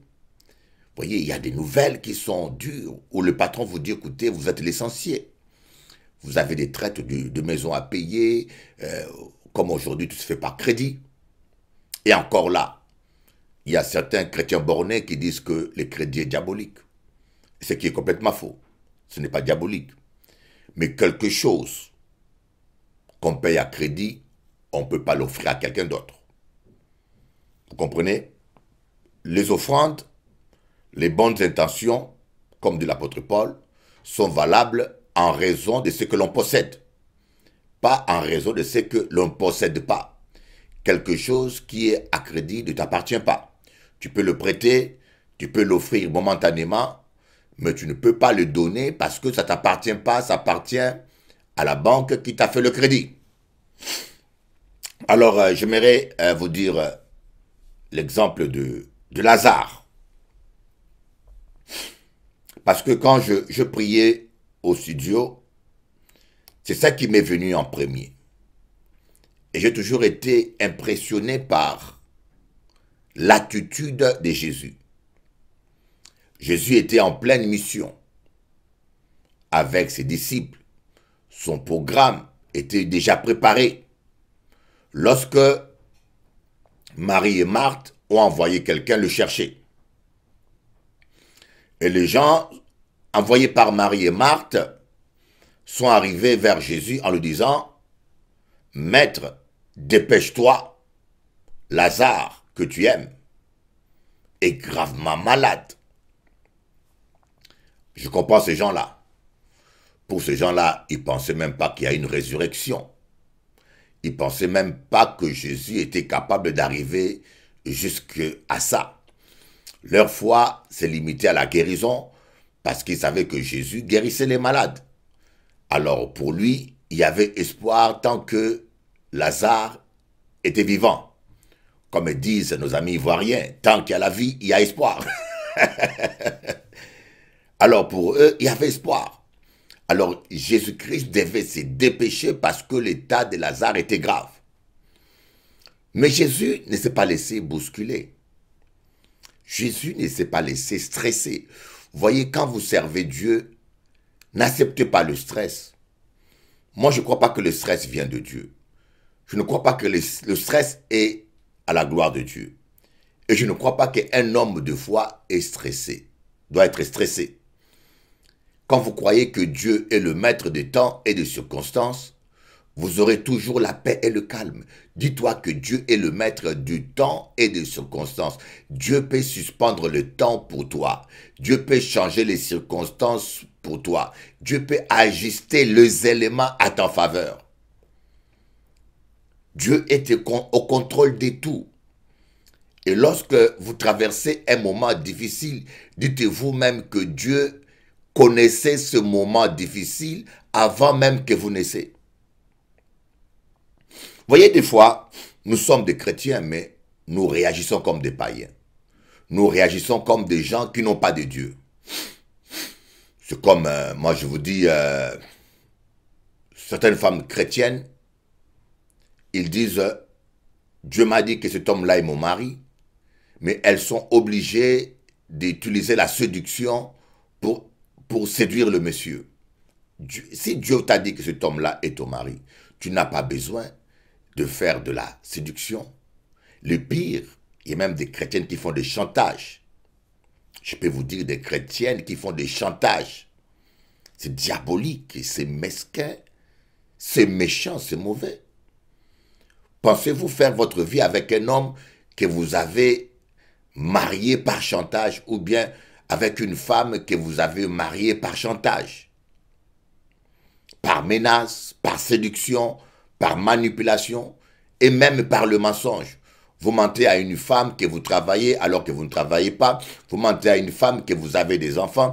Vous voyez, il y a des nouvelles qui sont dures, où le patron vous dit, écoutez, vous êtes licencié. Vous avez des traites de maison à payer, comme aujourd'hui, tout se fait par crédit. Et encore là, il y a certains chrétiens bornés qui disent que le crédit est diabolique. Ce qui est complètement faux. Ce n'est pas diabolique. Mais quelque chose qu'on paye à crédit, on ne peut pas l'offrir à quelqu'un d'autre. Vous comprenez? Les offrandes, les bonnes intentions, comme dit l'apôtre Paul, sont valables en raison de ce que l'on possède. Pas en raison de ce que l'on ne possède pas. Quelque chose qui est à crédit ne t'appartient pas. Tu peux le prêter, tu peux l'offrir momentanément, mais tu ne peux pas le donner parce que ça ne t'appartient pas, ça appartient à la banque qui t'a fait le crédit. Alors, j'aimerais vous dire l'exemple de Lazare. Parce que quand je priais au studio, c'est ça qui m'est venu en premier. Et j'ai toujours été impressionné par l'attitude de Jésus. Jésus était en pleine mission avec ses disciples. Son programme était déjà préparé. Lorsque Marie et Marthe ont envoyé quelqu'un le chercher. Et les gens envoyés par Marie et Marthe sont arrivés vers Jésus en lui disant, « Maître, dépêche-toi, Lazare, que tu aimes, est gravement malade. » Je comprends ces gens-là. Pour ces gens-là, ils ne pensaient même pas qu'il y a une résurrection. Ils ne pensaient même pas que Jésus était capable d'arriver jusqu'à ça. Leur foi s'est limitée à la guérison parce qu'ils savaient que Jésus guérissait les malades. Alors pour lui, il y avait espoir tant que Lazare était vivant. Comme disent nos amis ivoiriens, tant qu'il y a la vie, il y a espoir. Alors pour eux, il y avait espoir. Alors Jésus-Christ devait se dépêcher parce que l'état de Lazare était grave. Mais Jésus ne s'est pas laissé bousculer. Jésus ne s'est pas laissé stresser. Vous voyez, quand vous servez Dieu, n'acceptez pas le stress. Moi, je ne crois pas que le stress vient de Dieu. Je ne crois pas que le stress est à la gloire de Dieu. Et je ne crois pas qu'un homme de foi est stressé, doit être stressé. Quand vous croyez que Dieu est le maître des temps et des circonstances, vous aurez toujours la paix et le calme. Dis-toi que Dieu est le maître du temps et des circonstances. Dieu peut suspendre le temps pour toi. Dieu peut changer les circonstances pour toi. Dieu peut ajuster les éléments à ta faveur. Dieu est au contrôle de tout. Et lorsque vous traversez un moment difficile, dites-vous même que Dieu connaissait ce moment difficile avant même que vous naissiez. Vous voyez, des fois, nous sommes des chrétiens, mais nous réagissons comme des païens. Nous réagissons comme des gens qui n'ont pas de Dieu. C'est comme, moi je vous dis, certaines femmes chrétiennes, ils disent, Dieu m'a dit que cet homme-là est mon mari, mais elles sont obligées d'utiliser la séduction pour séduire le monsieur. Si Dieu t'a dit que cet homme-là est ton mari, tu n'as pas besoin de faire de la séduction. Le pire, il y a même des chrétiennes qui font des chantages. Je peux vous dire des chrétiennes qui font des chantages. C'est diabolique, c'est mesquin, c'est méchant, c'est mauvais. Pensez-vous faire votre vie avec un homme que vous avez marié par chantage ou bien avec une femme que vous avez mariée par chantage, par menace, par séduction, par manipulation et même par le mensonge. Vous mentez à une femme que vous travaillez alors que vous ne travaillez pas. Vous mentez à une femme que vous avez des enfants.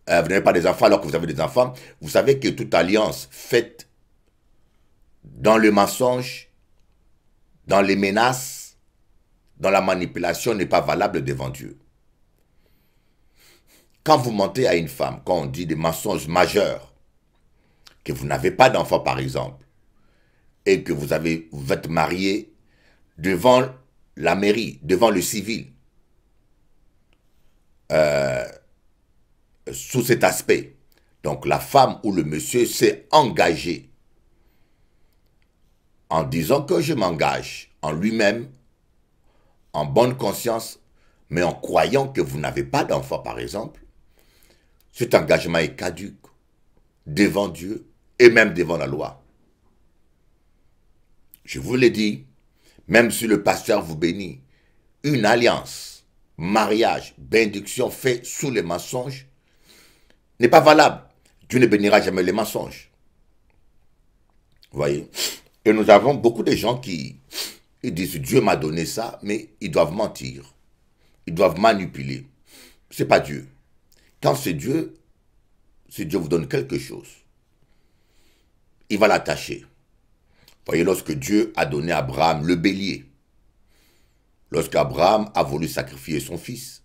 Vous n'avez pas des enfants alors que vous avez des enfants. Vous savez que toute alliance faite dans le mensonge, dans les menaces, dans la manipulation n'est pas valable devant Dieu. Quand vous mentez à une femme, quand on dit des mensonges majeurs, que vous n'avez pas d'enfant par exemple, et que vous êtes marié devant la mairie, devant le civil, sous cet aspect. Donc la femme ou le monsieur s'est engagé en disant que je m'engage en lui-même, en bonne conscience, mais en croyant que vous n'avez pas d'enfant par exemple. Cet engagement est caduc devant Dieu et même devant la loi. Je vous l'ai dit, même si le pasteur vous bénit, une alliance, mariage, bénédiction fait sous les mensonges n'est pas valable. Dieu ne bénira jamais les mensonges. Vous voyez? Et nous avons beaucoup de gens qui disent Dieu m'a donné ça, mais ils doivent mentir. Ils doivent manipuler. Ce n'est pas Dieu. Quand c'est Dieu, si Dieu vous donne quelque chose, il va l'attacher. Vous voyez, lorsque Dieu a donné à Abraham le bélier, lorsqu'Abraham a voulu sacrifier son fils,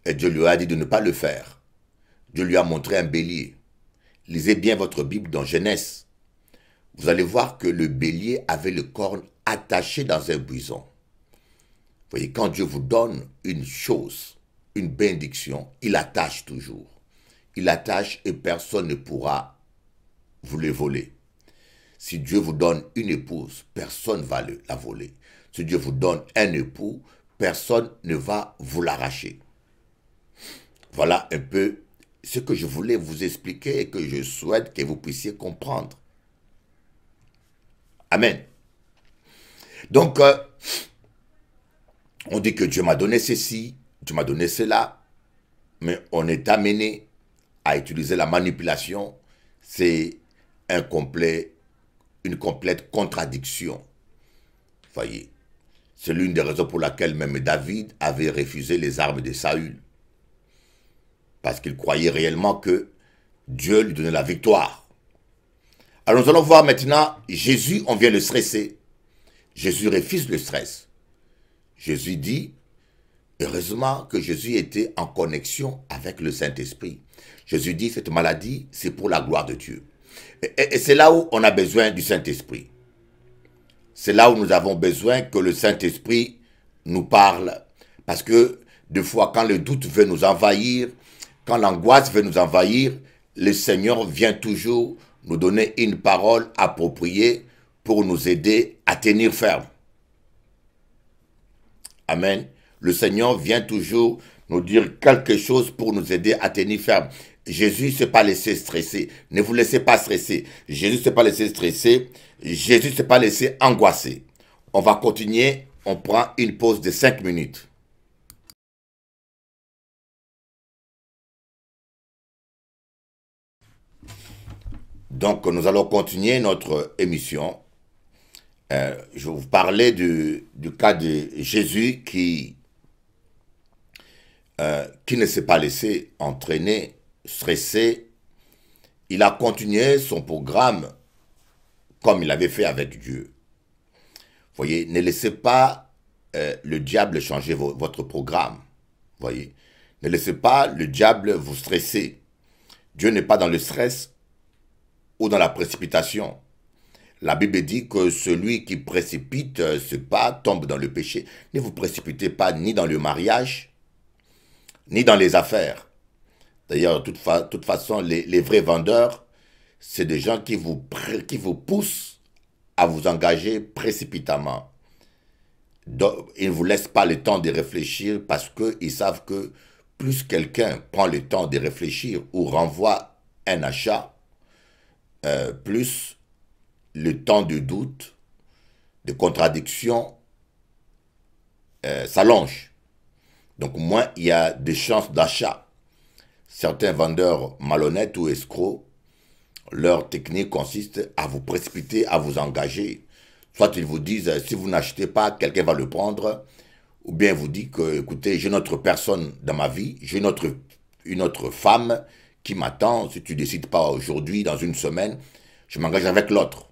et Dieu lui a dit de ne pas le faire, Dieu lui a montré un bélier. Lisez bien votre Bible dans Genèse. Vous allez voir que le bélier avait le corne attaché dans un buisson. Vous voyez, quand Dieu vous donne une chose, une bénédiction, il attache toujours. Il attache et personne ne pourra vous le voler. Si Dieu vous donne une épouse, personne ne va la voler. Si Dieu vous donne un époux, personne ne va vous l'arracher. Voilà un peu ce que je voulais vous expliquer et que je souhaite que vous puissiez comprendre. Amen. Donc, on dit que Dieu m'a donné ceci, Dieu m'a donné cela, mais on est amené à utiliser la manipulation. C'est une complète contradiction. Voyez, c'est l'une des raisons pour laquelle même David avait refusé les armes de Saül. Parce qu'il croyait réellement que Dieu lui donnait la victoire. Alors nous allons voir maintenant, Jésus, on vient le stresser. Jésus refuse le stress. Jésus dit, heureusement que Jésus était en connexion avec le Saint-Esprit. Jésus dit, cette maladie, c'est pour la gloire de Dieu. Et c'est là où on a besoin du Saint-Esprit. C'est là où nous avons besoin que le Saint-Esprit nous parle. Parce que, des fois, quand le doute veut nous envahir, quand l'angoisse veut nous envahir, le Seigneur vient toujours nous donner une parole appropriée pour nous aider à tenir ferme. Amen. Le Seigneur vient toujours nous dire quelque chose pour nous aider à tenir ferme. Jésus ne s'est pas laissé stresser. Ne vous laissez pas stresser. Jésus ne s'est pas laissé stresser. Jésus ne s'est pas laissé angoisser. On va continuer. On prend une pause de 5 minutes. Donc, nous allons continuer notre émission. Je vais vous parler du cas de Jésus qui ne s'est pas laissé entraîner, stresser. Il a continué son programme comme il avait fait avec Dieu. Voyez, ne laissez pas le diable changer votre programme. Voyez, ne laissez pas le diable vous stresser. Dieu n'est pas dans le stress ou dans la précipitation. La Bible dit que celui qui précipite ce pas tombe dans le péché. Ne vous précipitez pas ni dans le mariage, ni dans les affaires. D'ailleurs, de toute façon, les vrais vendeurs, c'est des gens qui vous poussent à vous engager précipitamment. Donc, ils ne vous laissent pas le temps de réfléchir parce qu'ils savent que plus quelqu'un prend le temps de réfléchir ou renvoie un achat, plus le temps de doute, de contradiction s'allonge. Donc moins il y a des chances d'achat. Certains vendeurs malhonnêtes ou escrocs, leur technique consiste à vous précipiter, à vous engager. Soit ils vous disent, si vous n'achetez pas, quelqu'un va le prendre. Ou bien ils vous disent que, écoutez, j'ai une autre personne dans ma vie, j'ai une autre femme qui m'attend. Si tu ne décides pas aujourd'hui, dans une semaine, je m'engage avec l'autre.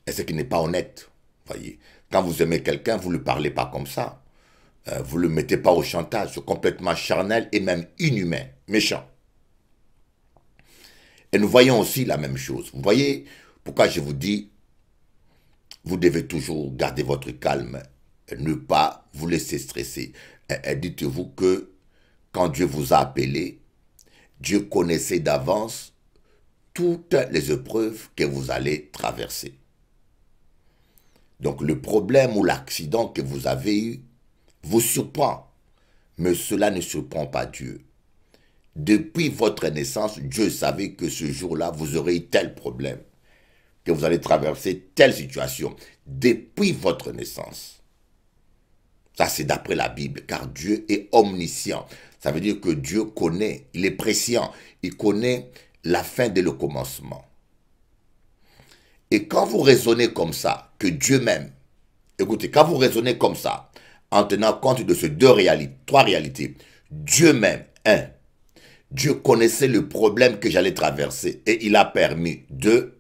Et ce qui n'est pas honnête. Voyez. Quand vous aimez quelqu'un, vous ne lui parlez pas comme ça. Vous ne le mettez pas au chantage. C'est complètement charnel et même inhumain, méchant. Et nous voyons aussi la même chose. Vous voyez pourquoi je vous dis, vous devez toujours garder votre calme, ne pas vous laisser stresser. Et dites-vous que quand Dieu vous a appelé, Dieu connaissait d'avance toutes les épreuves que vous allez traverser. Donc le problème ou l'accident que vous avez eu vous surprend, mais cela ne surprend pas Dieu. Depuis votre naissance, Dieu savait que ce jour-là, vous aurez eu tel problème, que vous allez traverser telle situation, depuis votre naissance. Ça, c'est d'après la Bible, car Dieu est omniscient. Ça veut dire que Dieu connaît, il est prescient, il connaît la fin dès le commencement. Et quand vous raisonnez comme ça, que Dieu m'aime, écoutez, quand vous raisonnez comme ça, en tenant compte de ces trois réalités, Dieu m'aime, Dieu connaissait le problème que j'allais traverser et il a permis. 2,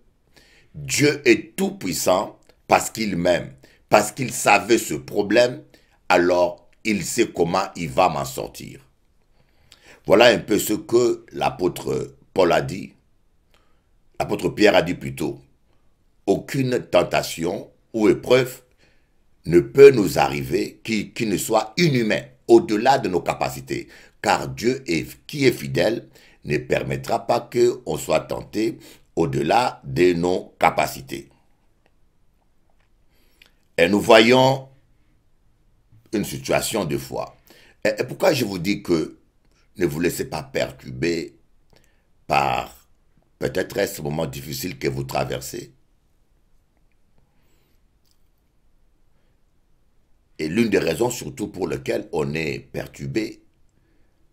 Dieu est tout puissant parce qu'il m'aime, parce qu'il savait ce problème, alors il sait comment il va m'en sortir. Voilà un peu ce que l'apôtre Paul a dit, l'apôtre Pierre a dit plutôt. Aucune tentation ou épreuve ne peut nous arriver qui ne soit inhumain, au-delà de nos capacités. Car Dieu, qui est fidèle, ne permettra pas qu'on soit tenté au-delà de nos capacités. Et nous voyons une situation de foi. Et pourquoi je vous dis que ne vous laissez pas perturber par peut-être ce moment difficile que vous traversez? Et l'une des raisons surtout pour lesquelles on est perturbé,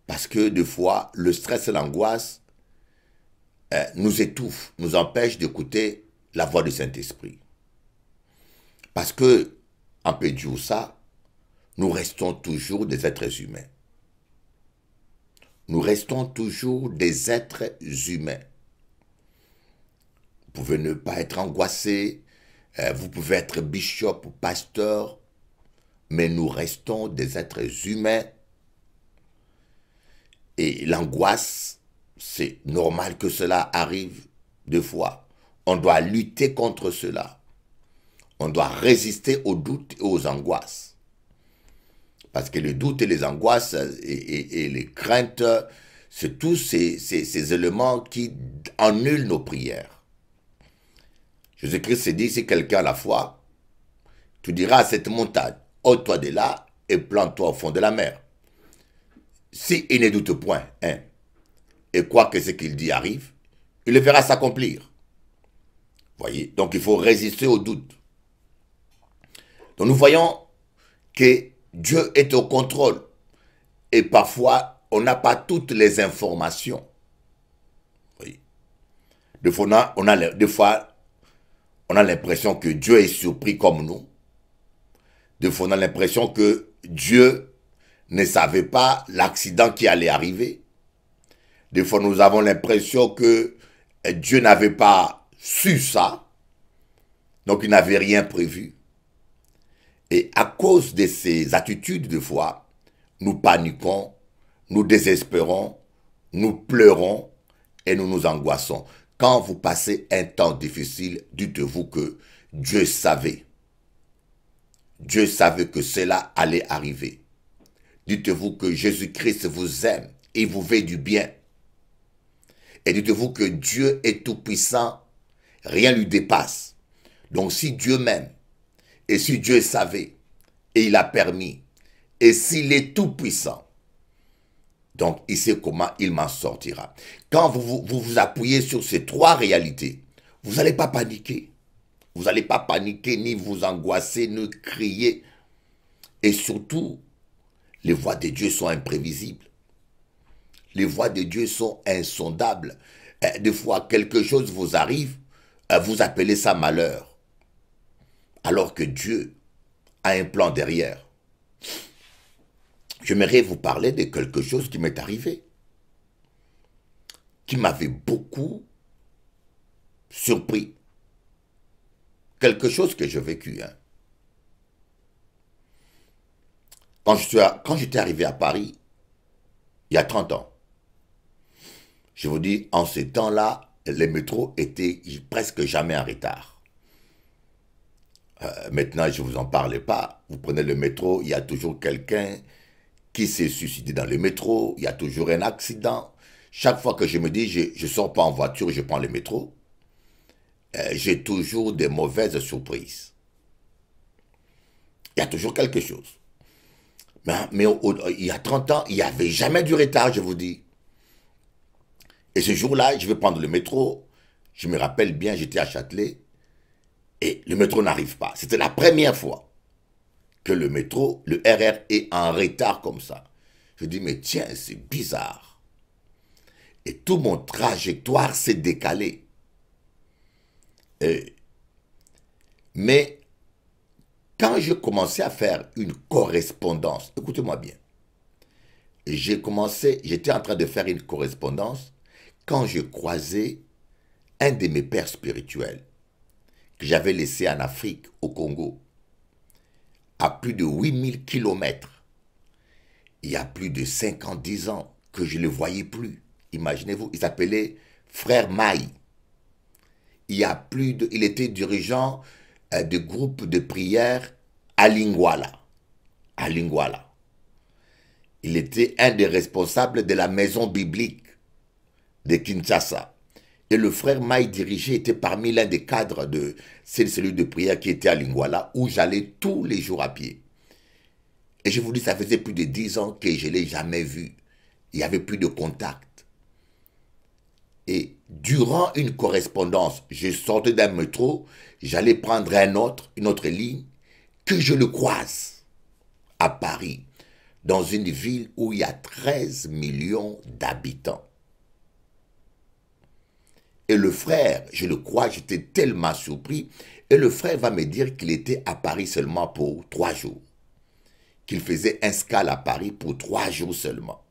parce que des fois, le stress et l'angoisse nous étouffent, nous empêchent d'écouter la voix du Saint-Esprit. Parce que, en peu dire ça, nous restons toujours des êtres humains. Nous restons toujours des êtres humains. Vous pouvez ne pas être angoissé, vous pouvez être bishop ou pasteur, mais nous restons des êtres humains. Et l'angoisse, c'est normal que cela arrive deux fois. On doit lutter contre cela. On doit résister aux doutes et aux angoisses. Parce que les doutes et les angoisses et les craintes, c'est tous ces éléments qui annulent nos prières. Jésus-Christ s'est dit, si quelqu'un a la foi, tu diras à cette montagne, ôte-toi de là et plante-toi au fond de la mer. S'il ne doute point, et quoi que ce qu'il dit arrive, il le verra s'accomplir. Voyez, donc il faut résister au doute. Donc nous voyons que Dieu est au contrôle. Et parfois, on n'a pas toutes les informations. Voyez. Des fois, on a l'impression que Dieu est surpris comme nous. Des fois, on a l'impression que Dieu ne savait pas l'accident qui allait arriver. Des fois, nous avons l'impression que Dieu n'avait pas su ça. Donc, il n'avait rien prévu. Et à cause de ces attitudes de foi, nous paniquons, nous désespérons, nous pleurons et nous nous angoissons. Quand vous passez un temps difficile, dites-vous que Dieu savait. Dieu savait que cela allait arriver. Dites-vous que Jésus-Christ vous aime et vous veut du bien. Et dites-vous que Dieu est tout-puissant, rien ne lui dépasse. Donc si Dieu m'aime, et si Dieu savait, et il a permis, et s'il est tout-puissant, donc il sait comment il m'en sortira. Quand vous appuyez sur ces trois réalités, vous n'allez pas paniquer. Vous n'allez pas paniquer, ni vous angoisser, ni crier. Et surtout, les voies de Dieu sont imprévisibles. Les voies de Dieu sont insondables. Des fois, quelque chose vous arrive, vous appelez ça malheur. Alors que Dieu a un plan derrière. J'aimerais vous parler de quelque chose qui m'est arrivé, qui m'avait beaucoup surpris. Quelque chose que j'ai vécu. Quand j'étais arrivé à Paris, il y a 30 ans, je vous dis, en ces temps-là, les métros étaient presque jamais en retard. Maintenant, je ne vous en parle pas. Vous prenez le métro, il y a toujours quelqu'un qui s'est suicidé dans le métro, il y a toujours un accident. Chaque fois que je me dis, je ne sors pas en voiture, je prends le métro, j'ai toujours des mauvaises surprises. Il y a toujours quelque chose. Mais il y a 30 ans, il n'y avait jamais du retard, je vous dis. Et ce jour-là, je vais prendre le métro. Je me rappelle bien, j'étais à Châtelet. Et le métro n'arrive pas. C'était la première fois que le métro, le RR est en retard comme ça. Je dis, mais tiens, c'est bizarre. Et tout mon trajectoire s'est décalé. Mais quand je commençais à faire une correspondance, écoutez-moi bien, j'étais en train de faire une correspondance quand je croisais un de mes pères spirituels que j'avais laissé en Afrique, au Congo, à plus de 8000 kilomètres. Il y a plus de 50-10 ans que je ne le voyais plus. Imaginez-vous, il s'appelait Frère Maï. Il était dirigeant de groupe de prière à Lingwala. À Lingwala. Il était un des responsables de la maison biblique de Kinshasa. Et le frère Maï dirigé était parmi l'un des cadres de cette cellule de prière qui était à Lingwala, où j'allais tous les jours à pied. Et je vous dis, ça faisait plus de 10 ans que je ne l'ai jamais vu. Il n'y avait plus de contact. Et durant une correspondance, je sortais d'un métro, j'allais prendre une autre ligne, que je le croise à Paris, dans une ville où il y a 13 millions d'habitants. Et le frère, je le crois, j'étais tellement surpris, et le frère va me dire qu'il était à Paris seulement pour 3 jours. Qu'il faisait un escale à Paris pour 3 jours seulement.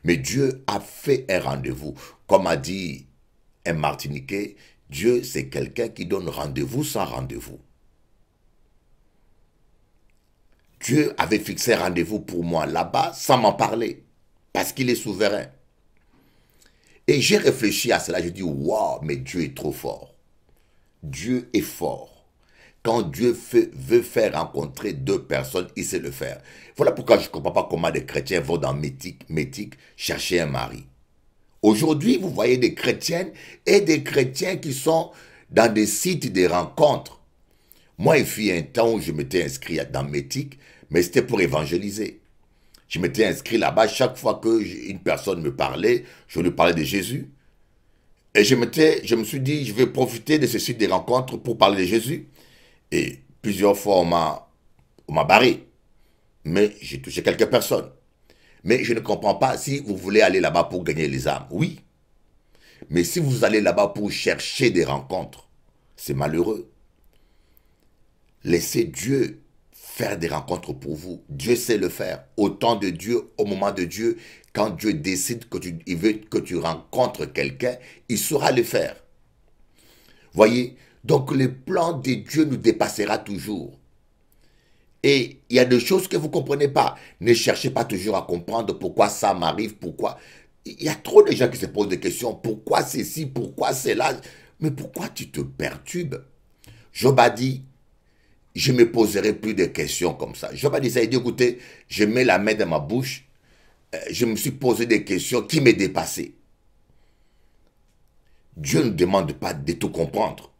Mais Dieu a fait un rendez-vous. Comme a dit un Martiniquais, Dieu c'est quelqu'un qui donne rendez-vous sans rendez-vous. Dieu avait fixé un rendez-vous pour moi là-bas sans m'en parler, parce qu'il est souverain. Et j'ai réfléchi à cela, j'ai dit, waouh, mais Dieu est trop fort. Dieu est fort. Quand Dieu veut faire rencontrer deux personnes, il sait le faire. Voilà pourquoi je ne comprends pas comment des chrétiens vont dans Métique chercher un mari. Aujourd'hui, vous voyez des chrétiennes et des chrétiens qui sont dans des sites de rencontres. Moi, il fut un temps où je m'étais inscrit dans Métique, mais c'était pour évangéliser. Je m'étais inscrit là-bas, chaque fois qu'une personne me parlait, je lui parlais de Jésus. Et je me suis dit, je vais profiter de ce site de rencontres pour parler de Jésus. Et plusieurs fois, on m'a barré. Mais j'ai touché quelques personnes. Mais je ne comprends pas si vous voulez aller là-bas pour gagner les âmes. Oui. Mais si vous allez là-bas pour chercher des rencontres, c'est malheureux. Laissez Dieu faire des rencontres pour vous. Dieu sait le faire. Au temps de Dieu, au moment de Dieu, quand Dieu décide il veut que tu rencontres quelqu'un, il saura le faire. Voyez, donc le plan de Dieu nous dépassera toujours. Et il y a des choses que vous ne comprenez pas. Ne cherchez pas toujours à comprendre pourquoi ça m'arrive, pourquoi. Il y a trop de gens qui se posent des questions. Pourquoi c'est ci, pourquoi c'est là. Mais pourquoi tu te perturbes? Job a dit, je ne me poserai plus de questions comme ça. Job a dit, ça a dit, écoutez, je mets la main dans ma bouche. Je me suis posé des questions qui m'ont dépassé. Dieu ne demande pas de tout comprendre.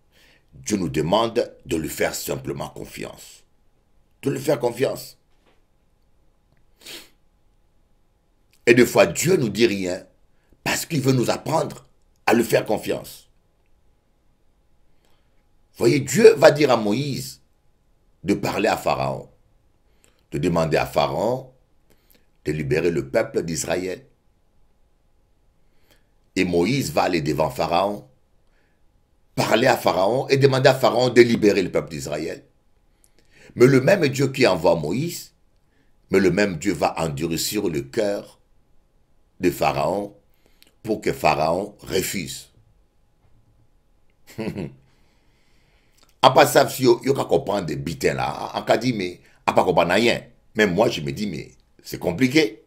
Dieu nous demande de lui faire simplement confiance. De lui faire confiance. Et des fois, Dieu ne nous dit rien parce qu'il veut nous apprendre à lui faire confiance. Vous voyez, Dieu va dire à Moïse de parler à Pharaon, de demander à Pharaon de libérer le peuple d'Israël. Et Moïse va aller devant Pharaon, parler à Pharaon et demander à Pharaon de libérer le peuple d'Israël. Mais le même Dieu qui envoie Moïse, mais le même Dieu va endurcir le cœur de Pharaon pour que Pharaon refuse. En passant, si vous comprenez des bitins là, en cas dit, mais à pas comprendre rien. Même moi, je me dis, mais c'est compliqué.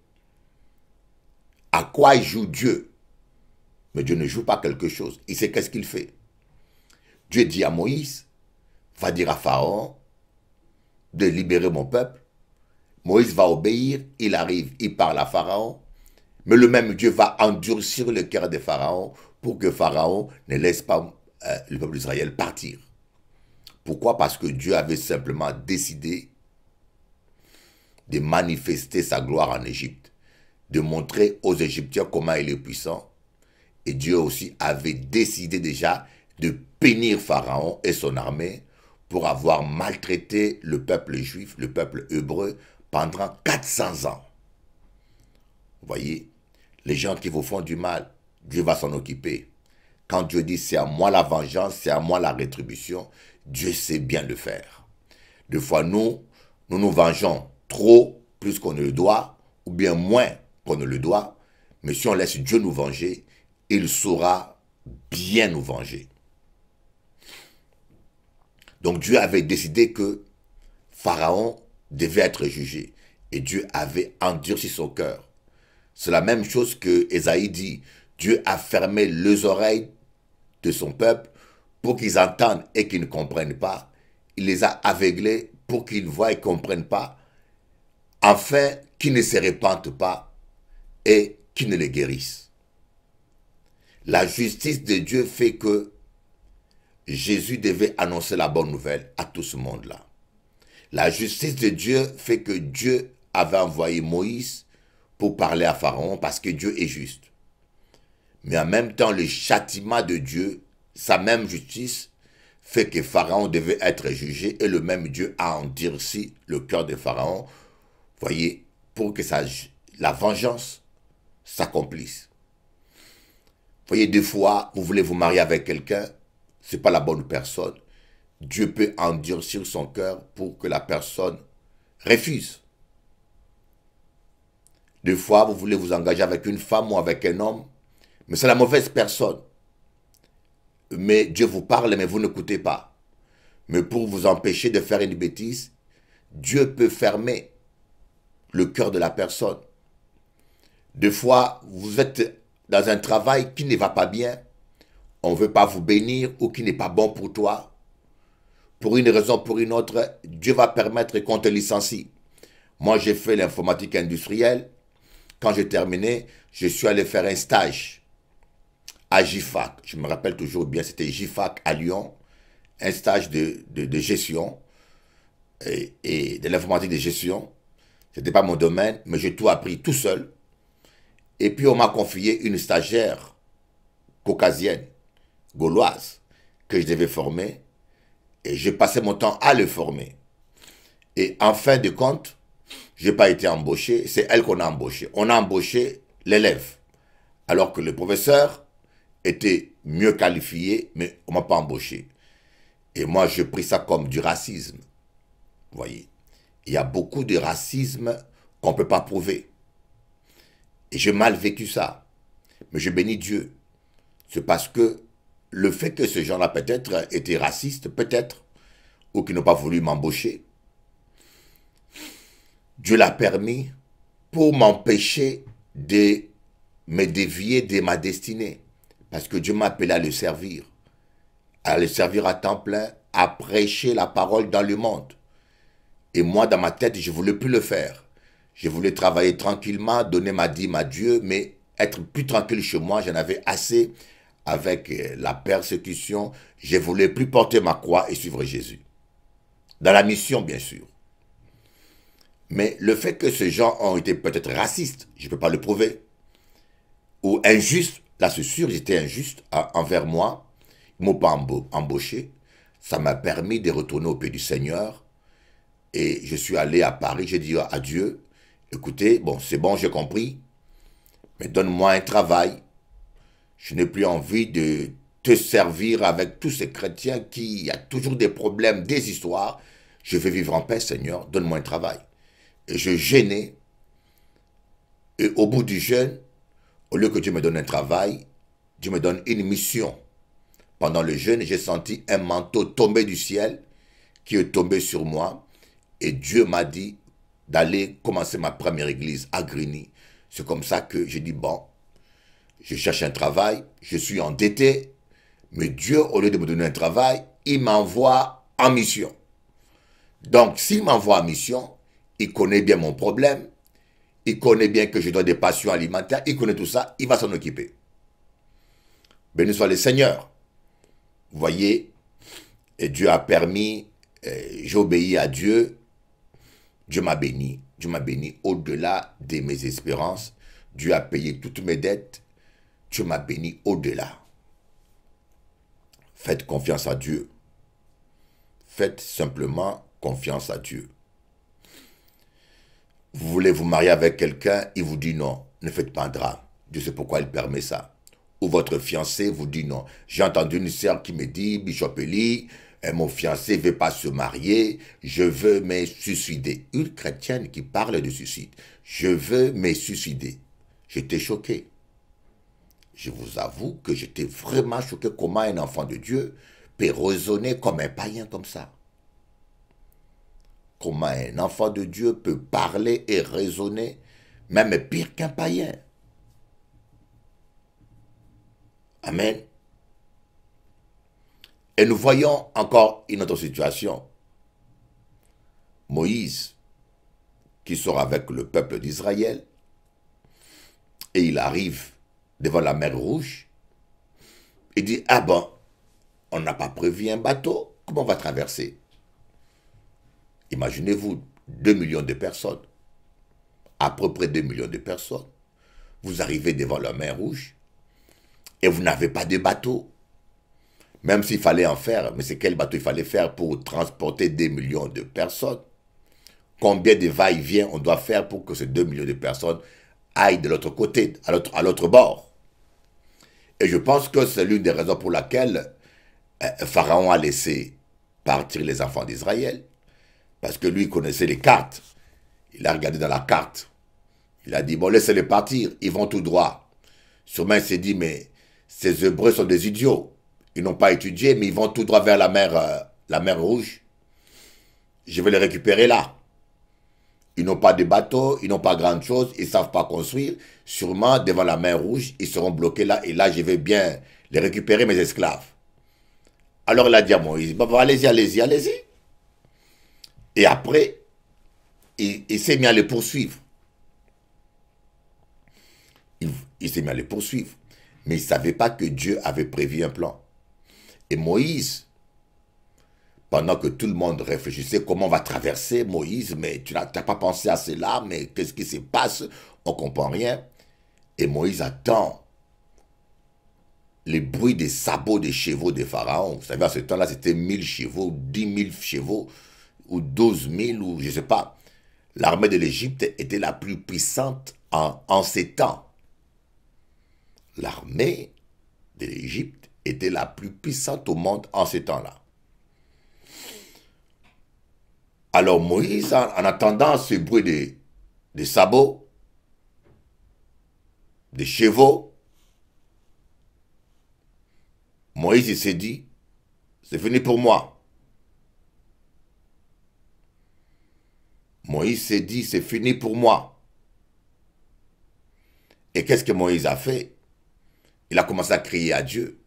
À quoi joue Dieu? Mais Dieu ne joue pas quelque chose. Il sait qu'est-ce qu'il fait. Dieu dit à Moïse, va dire à Pharaon de libérer mon peuple. Moïse va obéir, il arrive, il parle à Pharaon. Mais le même Dieu va endurcir le cœur de Pharaon pour que Pharaon ne laisse pas le peuple d'Israël partir. Pourquoi? Parce que Dieu avait simplement décidé de manifester sa gloire en Égypte, de montrer aux Égyptiens comment il est puissant. Et Dieu aussi avait décidé déjà de punir Pharaon et son armée pour avoir maltraité le peuple juif, le peuple hébreu, pendant 400 ans. Vous voyez, les gens qui vous font du mal, Dieu va s'en occuper. Quand Dieu dit c'est à moi la vengeance, c'est à moi la rétribution, Dieu sait bien le faire. Des fois, nous nous vengeons trop, plus qu'on ne le doit, ou bien moins qu'on ne le doit. Mais si on laisse Dieu nous venger, il saura bien nous venger. Donc Dieu avait décidé que Pharaon devait être jugé. Et Dieu avait endurci son cœur. C'est la même chose que Ésaïe dit. Dieu a fermé les oreilles de son peuple pour qu'ils entendent et qu'ils ne comprennent pas. Il les a aveuglés pour qu'ils voient et ne comprennent pas, afin qu'ils ne se répandent pas et qu'ils ne les guérissent. La justice de Dieu fait que Jésus devait annoncer la bonne nouvelle à tout ce monde-là. La justice de Dieu fait que Dieu avait envoyé Moïse pour parler à Pharaon parce que Dieu est juste. Mais en même temps, le châtiment de Dieu, sa même justice, fait que Pharaon devait être jugé et le même Dieu a endurci le cœur de Pharaon, voyez, pour que la vengeance s'accomplisse. Voyez, des fois, vous voulez vous marier avec quelqu'un, ce n'est pas la bonne personne. Dieu peut endurcir son cœur pour que la personne refuse. Des fois, vous voulez vous engager avec une femme ou avec un homme, mais c'est la mauvaise personne. Mais Dieu vous parle, mais vous n'écoutez pas. Mais pour vous empêcher de faire une bêtise, Dieu peut fermer le cœur de la personne. Des fois, vous êtes dans un travail qui ne va pas bien, on ne veut pas vous bénir ou qui n'est pas bon pour toi. Pour une raison ou pour une autre, Dieu va permettre qu'on te licencie. Moi, j'ai fait l'informatique industrielle. Quand j'ai terminé, je suis allé faire un stage à GIFAC. Je me rappelle toujours bien, c'était GIFAC à Lyon, un stage de gestion et de l'informatique de gestion. Ce n'était pas mon domaine, mais j'ai tout appris tout seul. Et puis, on m'a confié une stagiaire caucasienne, gauloise, que je devais former. Et j'ai passé mon temps à le former. Et en fin de compte, je n'ai pas été embauché, c'est elle qu'on a embauché. On a embauché l'élève. Alors que le professeur était mieux qualifié, mais on ne m'a pas embauché. Et moi, j'ai pris ça comme du racisme. Vous voyez, il y a beaucoup de racisme qu'on ne peut pas prouver. Et j'ai mal vécu ça. Mais je bénis Dieu. C'est parce que le fait que ces gens-là peut-être étaient racistes, peut-être, ou qu'ils n'ont pas voulu m'embaucher, Dieu l'a permis pour m'empêcher de me dévier de ma destinée. Parce que Dieu m'a appelé à le servir à temps plein, à prêcher la parole dans le monde. Et moi, dans ma tête, je ne voulais plus le faire. Je voulais travailler tranquillement, donner ma dîme à Dieu, mais être plus tranquille chez moi, j'en avais assez avec la persécution. Je ne voulais plus porter ma croix et suivre Jésus. Dans la mission, bien sûr. Mais le fait que ces gens ont été peut-être racistes, je ne peux pas le prouver, ou injustes, là c'est sûr, j'étais injuste envers moi, ils ne m'ont pas embauché, ça m'a permis de retourner au pays du Seigneur, et je suis allé à Paris, j'ai dit à Dieu, écoutez, bon c'est bon, j'ai compris, mais donne-moi un travail, je n'ai plus envie de te servir avec tous ces chrétiens qui ont toujours des problèmes, des histoires, je veux vivre en paix Seigneur, donne-moi un travail. Et je jeûnais, et au bout du jeûne, au lieu que Dieu me donne un travail, Dieu me donne une mission. Pendant le jeûne, j'ai senti un manteau tomber du ciel, qui est tombé sur moi, et Dieu m'a dit d'aller commencer ma première église à Grigny. C'est comme ça que j'ai dit, bon, je cherche un travail, je suis endetté, mais Dieu, au lieu de me donner un travail, il m'envoie en mission. Donc, s'il m'envoie en mission, il connaît bien mon problème, il connaît bien que je dois des passions alimentaires, il connaît tout ça, il va s'en occuper. Béni soit le Seigneur. Vous voyez, et Dieu a permis, j'ai obéi à Dieu, Dieu m'a béni au-delà de mes espérances, Dieu a payé toutes mes dettes, Dieu m'a béni au-delà. Faites confiance à Dieu. Faites simplement confiance à Dieu. Vous voulez vous marier avec quelqu'un, il vous dit non, ne faites pas un drame. Dieu sait pourquoi il permet ça. Ou votre fiancé vous dit non. J'ai entendu une sœur qui me dit, Bishop Eli, mon fiancé ne veut pas se marier, je veux me suicider. Une chrétienne qui parle de suicide. Je veux me suicider. J'étais choqué. Je vous avoue que j'étais vraiment choqué comment un enfant de Dieu peut raisonner comme un païen comme ça. Comment un enfant de Dieu peut parler et raisonner, même pire qu'un païen. Amen. Et nous voyons encore une autre situation. Moïse, qui sort avec le peuple d'Israël, et il arrive devant la mer Rouge, Il dit, ah bon, on n'a pas prévu un bateau, comment on va traverser? Imaginez-vous, 2 millions de personnes, à peu près 2 millions de personnes, vous arrivez devant la mer Rouge et vous n'avez pas de bateau. Même s'il fallait en faire, mais c'est quel bateau il fallait faire pour transporter 2 millions de personnes? Combien de va-et-vient on doit faire pour que ces 2 millions de personnes aillent de l'autre côté, à l'autre bord? Et je pense que c'est l'une des raisons pour laquelle Pharaon a laissé partir les enfants d'Israël, parce que lui connaissait les cartes. Il a regardé dans la carte. Il a dit, bon, laissez-les partir, ils vont tout droit. Sûrement, il s'est dit, mais ces Hébreux sont des idiots. Ils n'ont pas étudié, mais ils vont tout droit vers la mer Rouge. Je vais les récupérer là. Ils n'ont pas de bateau, ils n'ont pas grand chose, ils ne savent pas construire. Sûrement, devant la mer Rouge, ils seront bloqués là. Et là, je vais bien les récupérer, mes esclaves. Alors, il a dit à Moïse, bon, allez-y, allez-y, allez-y. Et après, il s'est mis à les poursuivre. Il s'est mis à les poursuivre. Mais il ne savait pas que Dieu avait prévu un plan. Et Moïse, pendant que tout le monde réfléchissait comment on va traverser, Moïse, mais tu n'as pas pensé à cela, mais qu'est-ce qui se passe? On ne comprend rien. Et Moïse attend les bruits des sabots des chevaux de Pharaon. Vous savez, à ce temps-là, c'était 1000 chevaux, 10 000 chevaux, ou 12 000, ou je ne sais pas. L'armée de l'Égypte était la plus puissante en ces temps. L'armée de l'Égypte était la plus puissante au monde en ces temps-là. Alors Moïse, en attendant ce bruit des sabots, des chevaux, Moïse il s'est dit, c'est fini pour moi. Moïse s'est dit, c'est fini pour moi. Et qu'est-ce que Moïse a fait? Il a commencé à crier à Dieu.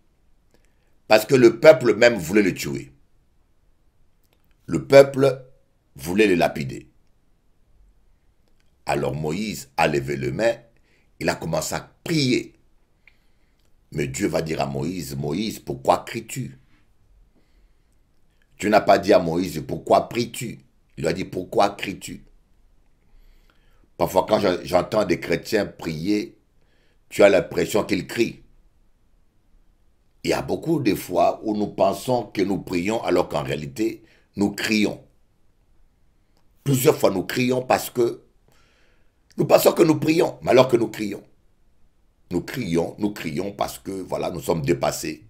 Parce que le peuple même voulait le tuer. Le peuple voulait le lapider. Alors Moïse a levé les mains, il a commencé à prier. Mais Dieu va dire à Moïse, Moïse, pourquoi cries-tu? Dieu n'a pas dit à Moïse, pourquoi pries-tu? Il lui a dit, pourquoi cries-tu? Parfois quand j'entends des chrétiens prier, tu as l'impression qu'ils crient. Il y a beaucoup de fois où nous pensons que nous prions alors qu'en réalité, nous crions. Plusieurs fois, nous crions parce que nous pensons que nous prions, mais alors que nous crions. Nous crions parce que, voilà, nous sommes dépassés.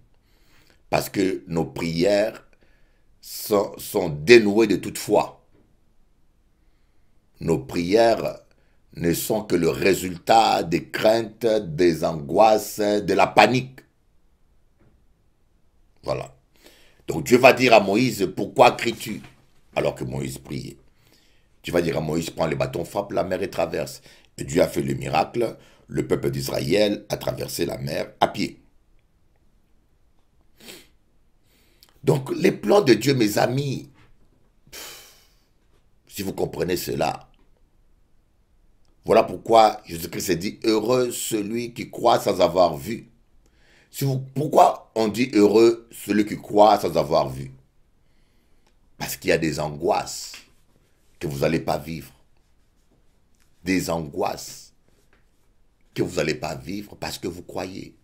Parce que nos prières sont dénouées de toute foi. Nos prières ne sont que le résultat des craintes, des angoisses, de la panique. Voilà. Donc Dieu va dire à Moïse, pourquoi cries-tu? Alors que Moïse priait. Dieu va dire à Moïse, prends les bâtons, frappe la mer et traverse. Et Dieu a fait le miracle. Le peuple d'Israël a traversé la mer à pied. Donc les plans de Dieu, mes amis, si vous comprenez cela, voilà pourquoi Jésus-Christ dit, heureux celui qui croit sans avoir vu. Pourquoi on dit heureux celui qui croit sans avoir vu? Parce qu'il y a des angoisses que vous n'allez pas vivre. Des angoisses que vous n'allez pas vivre parce que vous croyez.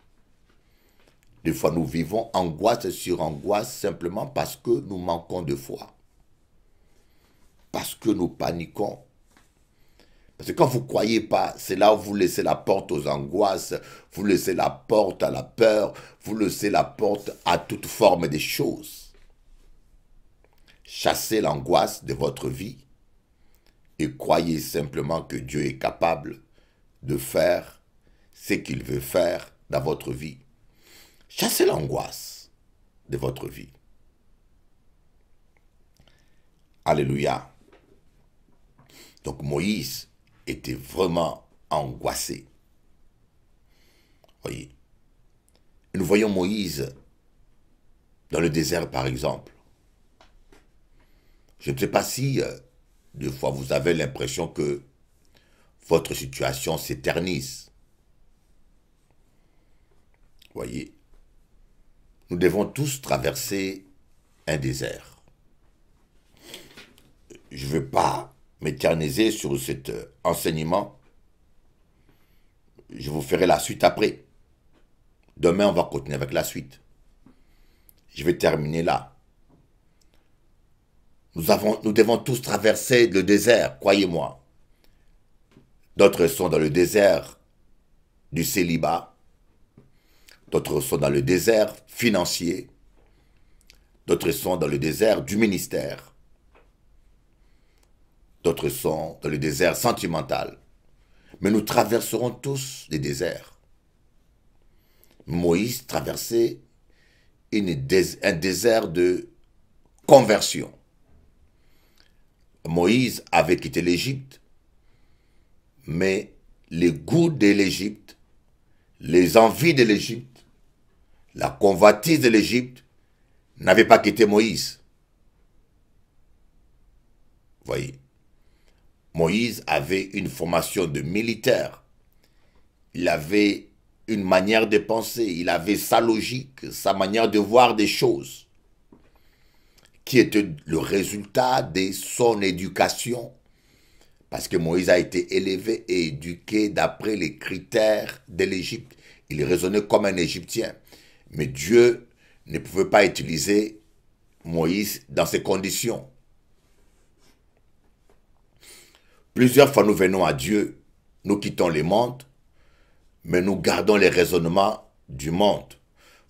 Des fois, nous vivons angoisse sur angoisse simplement parce que nous manquons de foi. Parce que nous paniquons. Parce que quand vous ne croyez pas, c'est là où vous laissez la porte aux angoisses, vous laissez la porte à la peur, vous laissez la porte à toute forme des choses. Chassez l'angoisse de votre vie et croyez simplement que Dieu est capable de faire ce qu'il veut faire dans votre vie. Chassez l'angoisse de votre vie. Alléluia. Donc Moïse était vraiment angoissé. Voyez. Nous voyons Moïse dans le désert, par exemple. Je ne sais pas si, des fois, vous avez l'impression que votre situation s'éternise. Voyez. nous devons tous traverser un désert. Je ne veux pas m'éterniser sur cet enseignement. Je vous ferai la suite après. Demain, on va continuer avec la suite. Je vais terminer là. Nous devons tous traverser le désert, croyez-moi. D'autres sont dans le désert du célibat. D'autres sont dans le désert financier. D'autres sont dans le désert du ministère. D'autres sont dans le désert sentimental. Mais nous traverserons tous des déserts. Moïse traversait un désert de conversion. Moïse avait quitté l'Égypte, mais les goûts de l'Égypte, les envies de l'Égypte, la convoitise de l'Égypte n'avaient pas quitté Moïse. Voyez, Moïse avait une formation de militaire. Il avait une manière de penser, il avait sa logique, sa manière de voir des choses, qui était le résultat de son éducation, parce que Moïse a été élevé et éduqué d'après les critères de l'Égypte. Il raisonnait comme un Égyptien. Mais Dieu ne pouvait pas utiliser Moïse dans ces conditions. Plusieurs fois nous venons à Dieu, nous quittons les mondes, mais nous gardons les raisonnements du monde.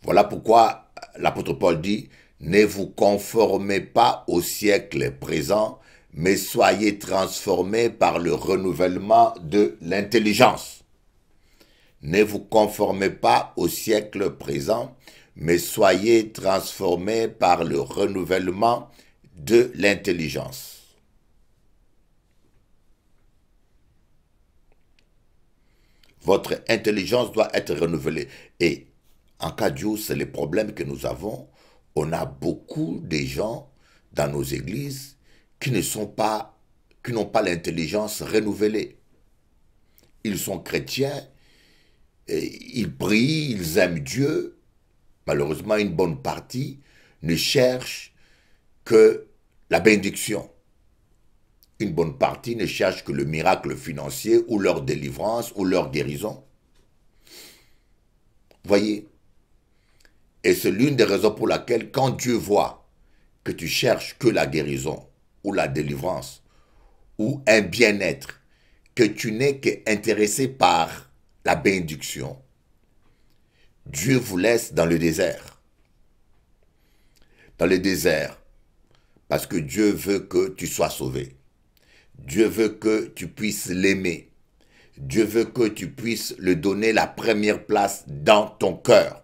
Voilà pourquoi l'apôtre Paul dit « Ne vous conformez pas au siècle présent, mais soyez transformés par le renouvellement de l'intelligence. » Ne vous conformez pas au siècle présent, mais soyez transformés par le renouvellement de l'intelligence. Votre intelligence doit être renouvelée. Et en cas de jour, c'est le problème que nous avons. On a beaucoup de gens dans nos églises qui n'ont pas l'intelligence renouvelée. Ils sont chrétiens, et ils prient, ils aiment Dieu. Malheureusement, une bonne partie ne cherche que la bénédiction. Une bonne partie ne cherche que le miracle financier ou leur délivrance ou leur guérison. Voyez. Et c'est l'une des raisons pour laquelle quand Dieu voit que tu cherches que la guérison ou la délivrance ou un bien-être, que tu n'es qu'intéressé par la bénédiction, Dieu vous laisse dans le désert. Dans le désert, parce que Dieu veut que tu sois sauvé. Dieu veut que tu puisses l'aimer. Dieu veut que tu puisses lui donner la première place dans ton cœur.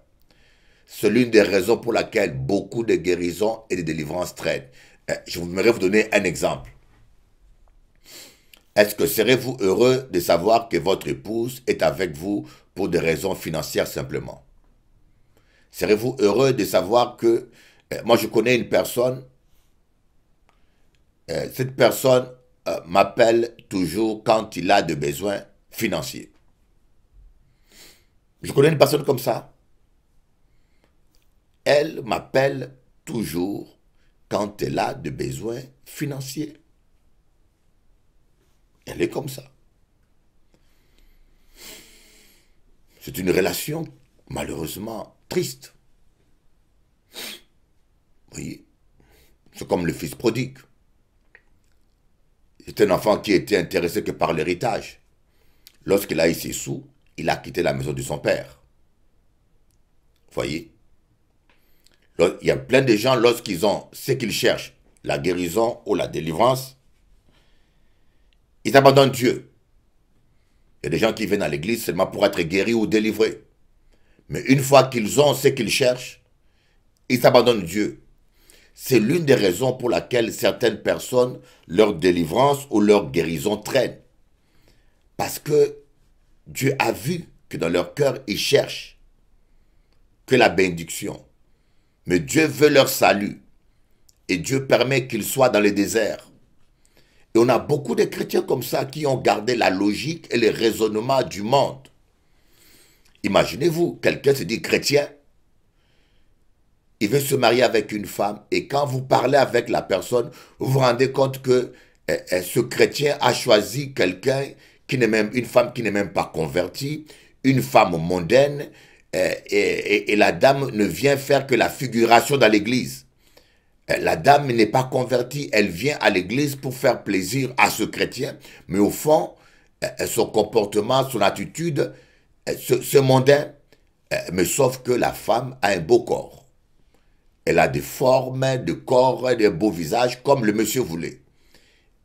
C'est l'une des raisons pour laquelle beaucoup de guérisons et de délivrances traînent. Je voudrais vous donner un exemple. Est-ce que serez-vous heureux de savoir que votre épouse est avec vous pour des raisons financières simplement? Serez-vous heureux de savoir que... moi, je connais une personne. Cette personne m'appelle toujours quand il a des besoins financiers. Je connais une personne comme ça. Elle m'appelle toujours quand elle a des besoins financiers. Elle est comme ça. C'est une relation malheureusement triste. Vous voyez, c'est comme le fils prodigue. C'est un enfant qui était intéressé que par l'héritage. Lorsqu'il a eu ses sous, il a quitté la maison de son père. Vous voyez? Il y a plein de gens, lorsqu'ils ont ce qu'ils cherchent, la guérison ou la délivrance, ils abandonnent Dieu. Il y a des gens qui viennent à l'église seulement pour être guéris ou délivrés. Mais une fois qu'ils ont ce qu'ils cherchent, ils abandonnent Dieu. C'est l'une des raisons pour laquelle certaines personnes, leur délivrance ou leur guérison traînent. Parce que Dieu a vu que dans leur cœur, ils cherchent que la bénédiction. Mais Dieu veut leur salut. Et Dieu permet qu'ils soient dans le désert. Et on a beaucoup de chrétiens comme ça qui ont gardé la logique et les raisonnements du monde. Imaginez-vous, quelqu'un se dit chrétien. il veut se marier avec une femme, et quand vous parlez avec la personne, vous vous rendez compte que ce chrétien a choisi quelqu'un qui n'est même, une femme qui n'est même pas convertie, une femme mondaine, et la dame ne vient faire que la figuration dans l'église. La dame n'est pas convertie, elle vient à l'église pour faire plaisir à ce chrétien, mais au fond, son comportement, son attitude, c'est mondain, mais sauf que la femme a un beau corps. Elle a des formes de corps, des beaux visages, comme le monsieur voulait.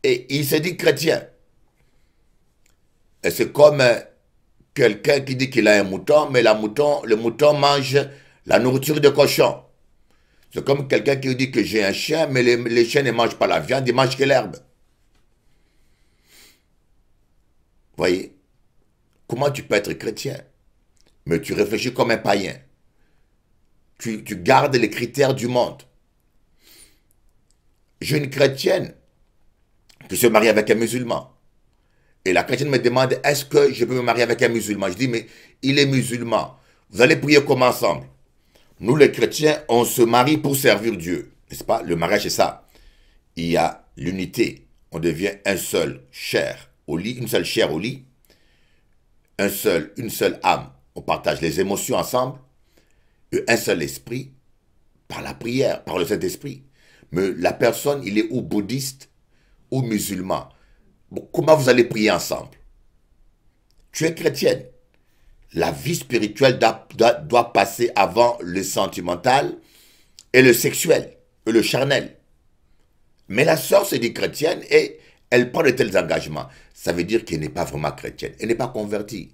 Et il se dit chrétien. C'est comme quelqu'un qui dit qu'il a un mouton, mais le mouton mange la nourriture de cochon. C'est comme quelqu'un qui dit que j'ai un chien, mais les chiens ne mangent pas la viande, ils mangent que l'herbe. Voyez, comment tu peux être chrétien, mais tu réfléchis comme un païen. Tu gardes les critères du monde. J'ai une chrétienne qui se marie avec un musulman. Et la chrétienne me demande, est-ce que je peux me marier avec un musulman? Je dis, mais il est musulman. Vous allez prier comment ensemble? Nous, les chrétiens, on se marie pour servir Dieu. N'est-ce pas? Le mariage, c'est ça. Il y a l'unité. On devient un seul chair au lit, une seule chair au lit. Une seule âme. On partage les émotions ensemble. Et un seul esprit par la prière, par le Saint-Esprit. Mais la personne, il est ou bouddhiste ou musulman. Bon, comment vous allez prier ensemble? Tu es chrétienne. La vie spirituelle doit passer avant le sentimental et le sexuel et le charnel. Mais la sœur se dit chrétienne et elle prend de tels engagements. Ça veut dire qu'elle n'est pas vraiment chrétienne. Elle n'est pas convertie.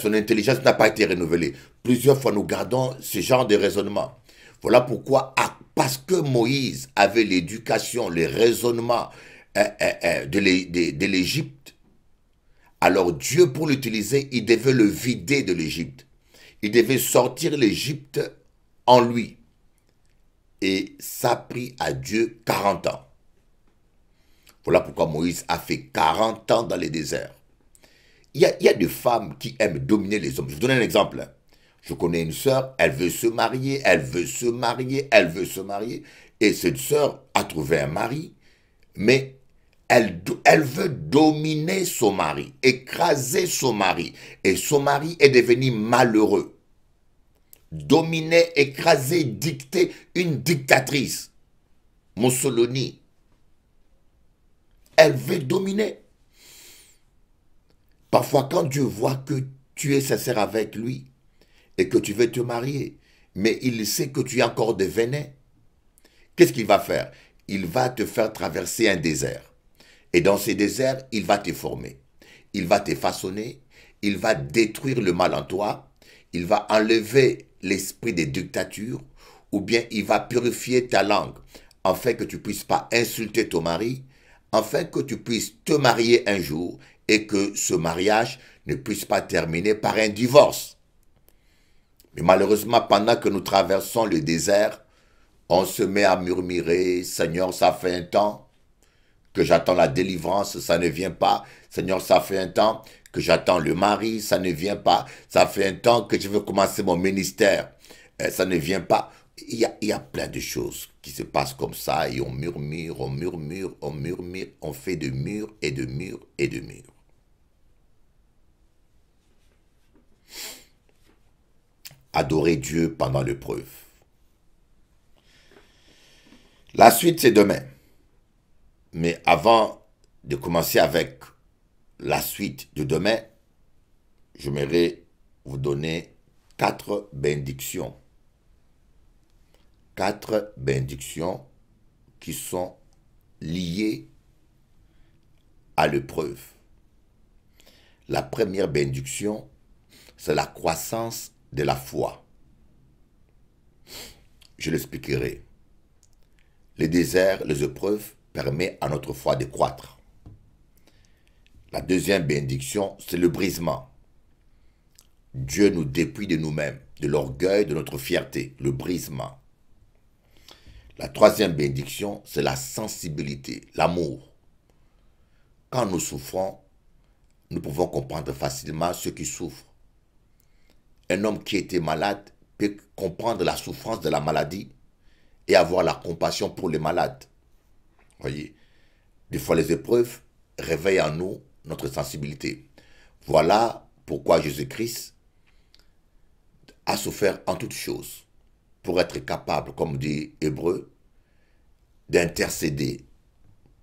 Son intelligence n'a pas été renouvelée. Plusieurs fois, nous gardons ce genre de raisonnement. Voilà pourquoi, parce que Moïse avait l'éducation, les raisonnements de l'Égypte, alors Dieu, pour l'utiliser, il devait le vider de l'Égypte. Il devait sortir l'Égypte en lui. Et ça a pris à Dieu 40 ans. Voilà pourquoi Moïse a fait 40 ans dans les déserts. Il y a des femmes qui aiment dominer les hommes. Je vous donne un exemple. Je connais une sœur, elle veut se marier, elle veut se marier, elle veut se marier. Et cette sœur a trouvé un mari, mais elle veut dominer son mari, écraser son mari. Et son mari est devenu malheureux. Dominer, écraser, dicter, une dictatrice. Mussolini. Elle veut dominer. Parfois, quand Dieu voit que tu es sincère avec lui et que tu veux te marier, mais il sait que tu as encore des venin, qu'est-ce qu'il va faire? Il va te faire traverser un désert. Et dans ces déserts, il va te former. Il va te façonner. Il va détruire le mal en toi. Il va enlever l'esprit des dictatures. Ou bien il va purifier ta langue, afin que tu ne puisses pas insulter ton mari, afin que tu puisses te marier un jour et que ce mariage ne puisse pas terminer par un divorce. Mais malheureusement, pendant que nous traversons le désert, on se met à murmurer, « Seigneur, ça fait un temps que j'attends la délivrance, ça ne vient pas. Seigneur, ça fait un temps que j'attends le mari, ça ne vient pas. Ça fait un temps que je veux commencer mon ministère, ça ne vient pas. » Il y a plein de choses qui se passent comme ça et on murmure, on murmure, on murmure, on fait de murs et de murs et de murs. Adorer Dieu pendant l'épreuve. La suite, c'est demain. Mais avant de commencer avec la suite de demain, j'aimerais vous donner 4 bénédictions. 4 bénédictions qui sont liées à l'épreuve. La première bénédiction, c'est la croissance de la foi. Je l'expliquerai. Les déserts, les épreuves permettent à notre foi de croître. La deuxième bénédiction, c'est le brisement. Dieu nous dépouille de nous-mêmes, de l'orgueil, de notre fierté, le brisement. La troisième bénédiction, c'est la sensibilité, l'amour. Quand nous souffrons, nous pouvons comprendre facilement ceux qui souffrent. Un homme qui était malade, peut comprendre la souffrance de la maladie et avoir la compassion pour les malades. Voyez, des fois les épreuves réveillent en nous notre sensibilité. Voilà pourquoi Jésus-Christ a souffert en toutes choses pour être capable, comme dit Hébreu, d'intercéder,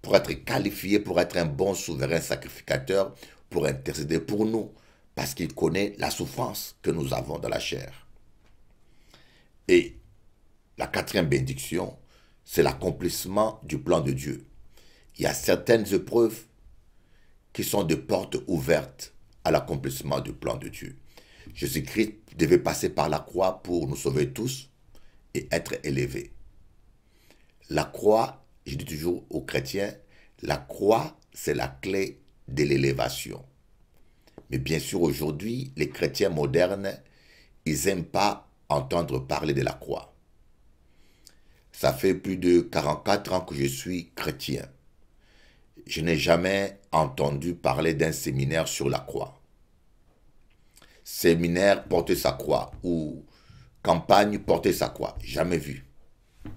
pour être qualifié, pour être un bon souverain sacrificateur, pour intercéder pour nous, parce qu'il connaît la souffrance que nous avons dans la chair. Et la quatrième bénédiction, c'est l'accomplissement du plan de Dieu. Il y a certaines épreuves qui sont des portes ouvertes à l'accomplissement du plan de Dieu. Jésus-Christ devait passer par la croix pour nous sauver tous et être élevé. La croix, je dis toujours aux chrétiens, la croix, c'est la clé de l'élévation. Mais bien sûr, aujourd'hui, les chrétiens modernes, ils n'aiment pas entendre parler de la croix. Ça fait plus de 44 ans que je suis chrétien. Je n'ai jamais entendu parler d'un séminaire sur la croix. Séminaire porter sa croix ou campagne porter sa croix. Jamais vu.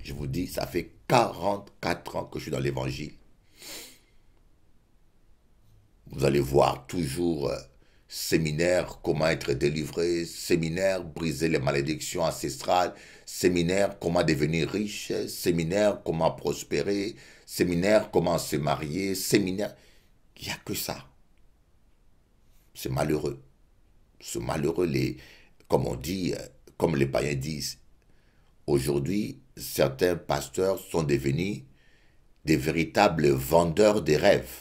Je vous dis, ça fait 44 ans que je suis dans l'évangile. Vous allez voir toujours séminaire, comment être délivré, séminaire, briser les malédictions ancestrales, séminaire, comment devenir riche, séminaire, comment prospérer, séminaire, comment se marier, séminaire. Il n'y a que ça. C'est malheureux. C'est malheureux, comme on dit, comme les païens disent. Aujourd'hui, certains pasteurs sont devenus des véritables vendeurs de rêves.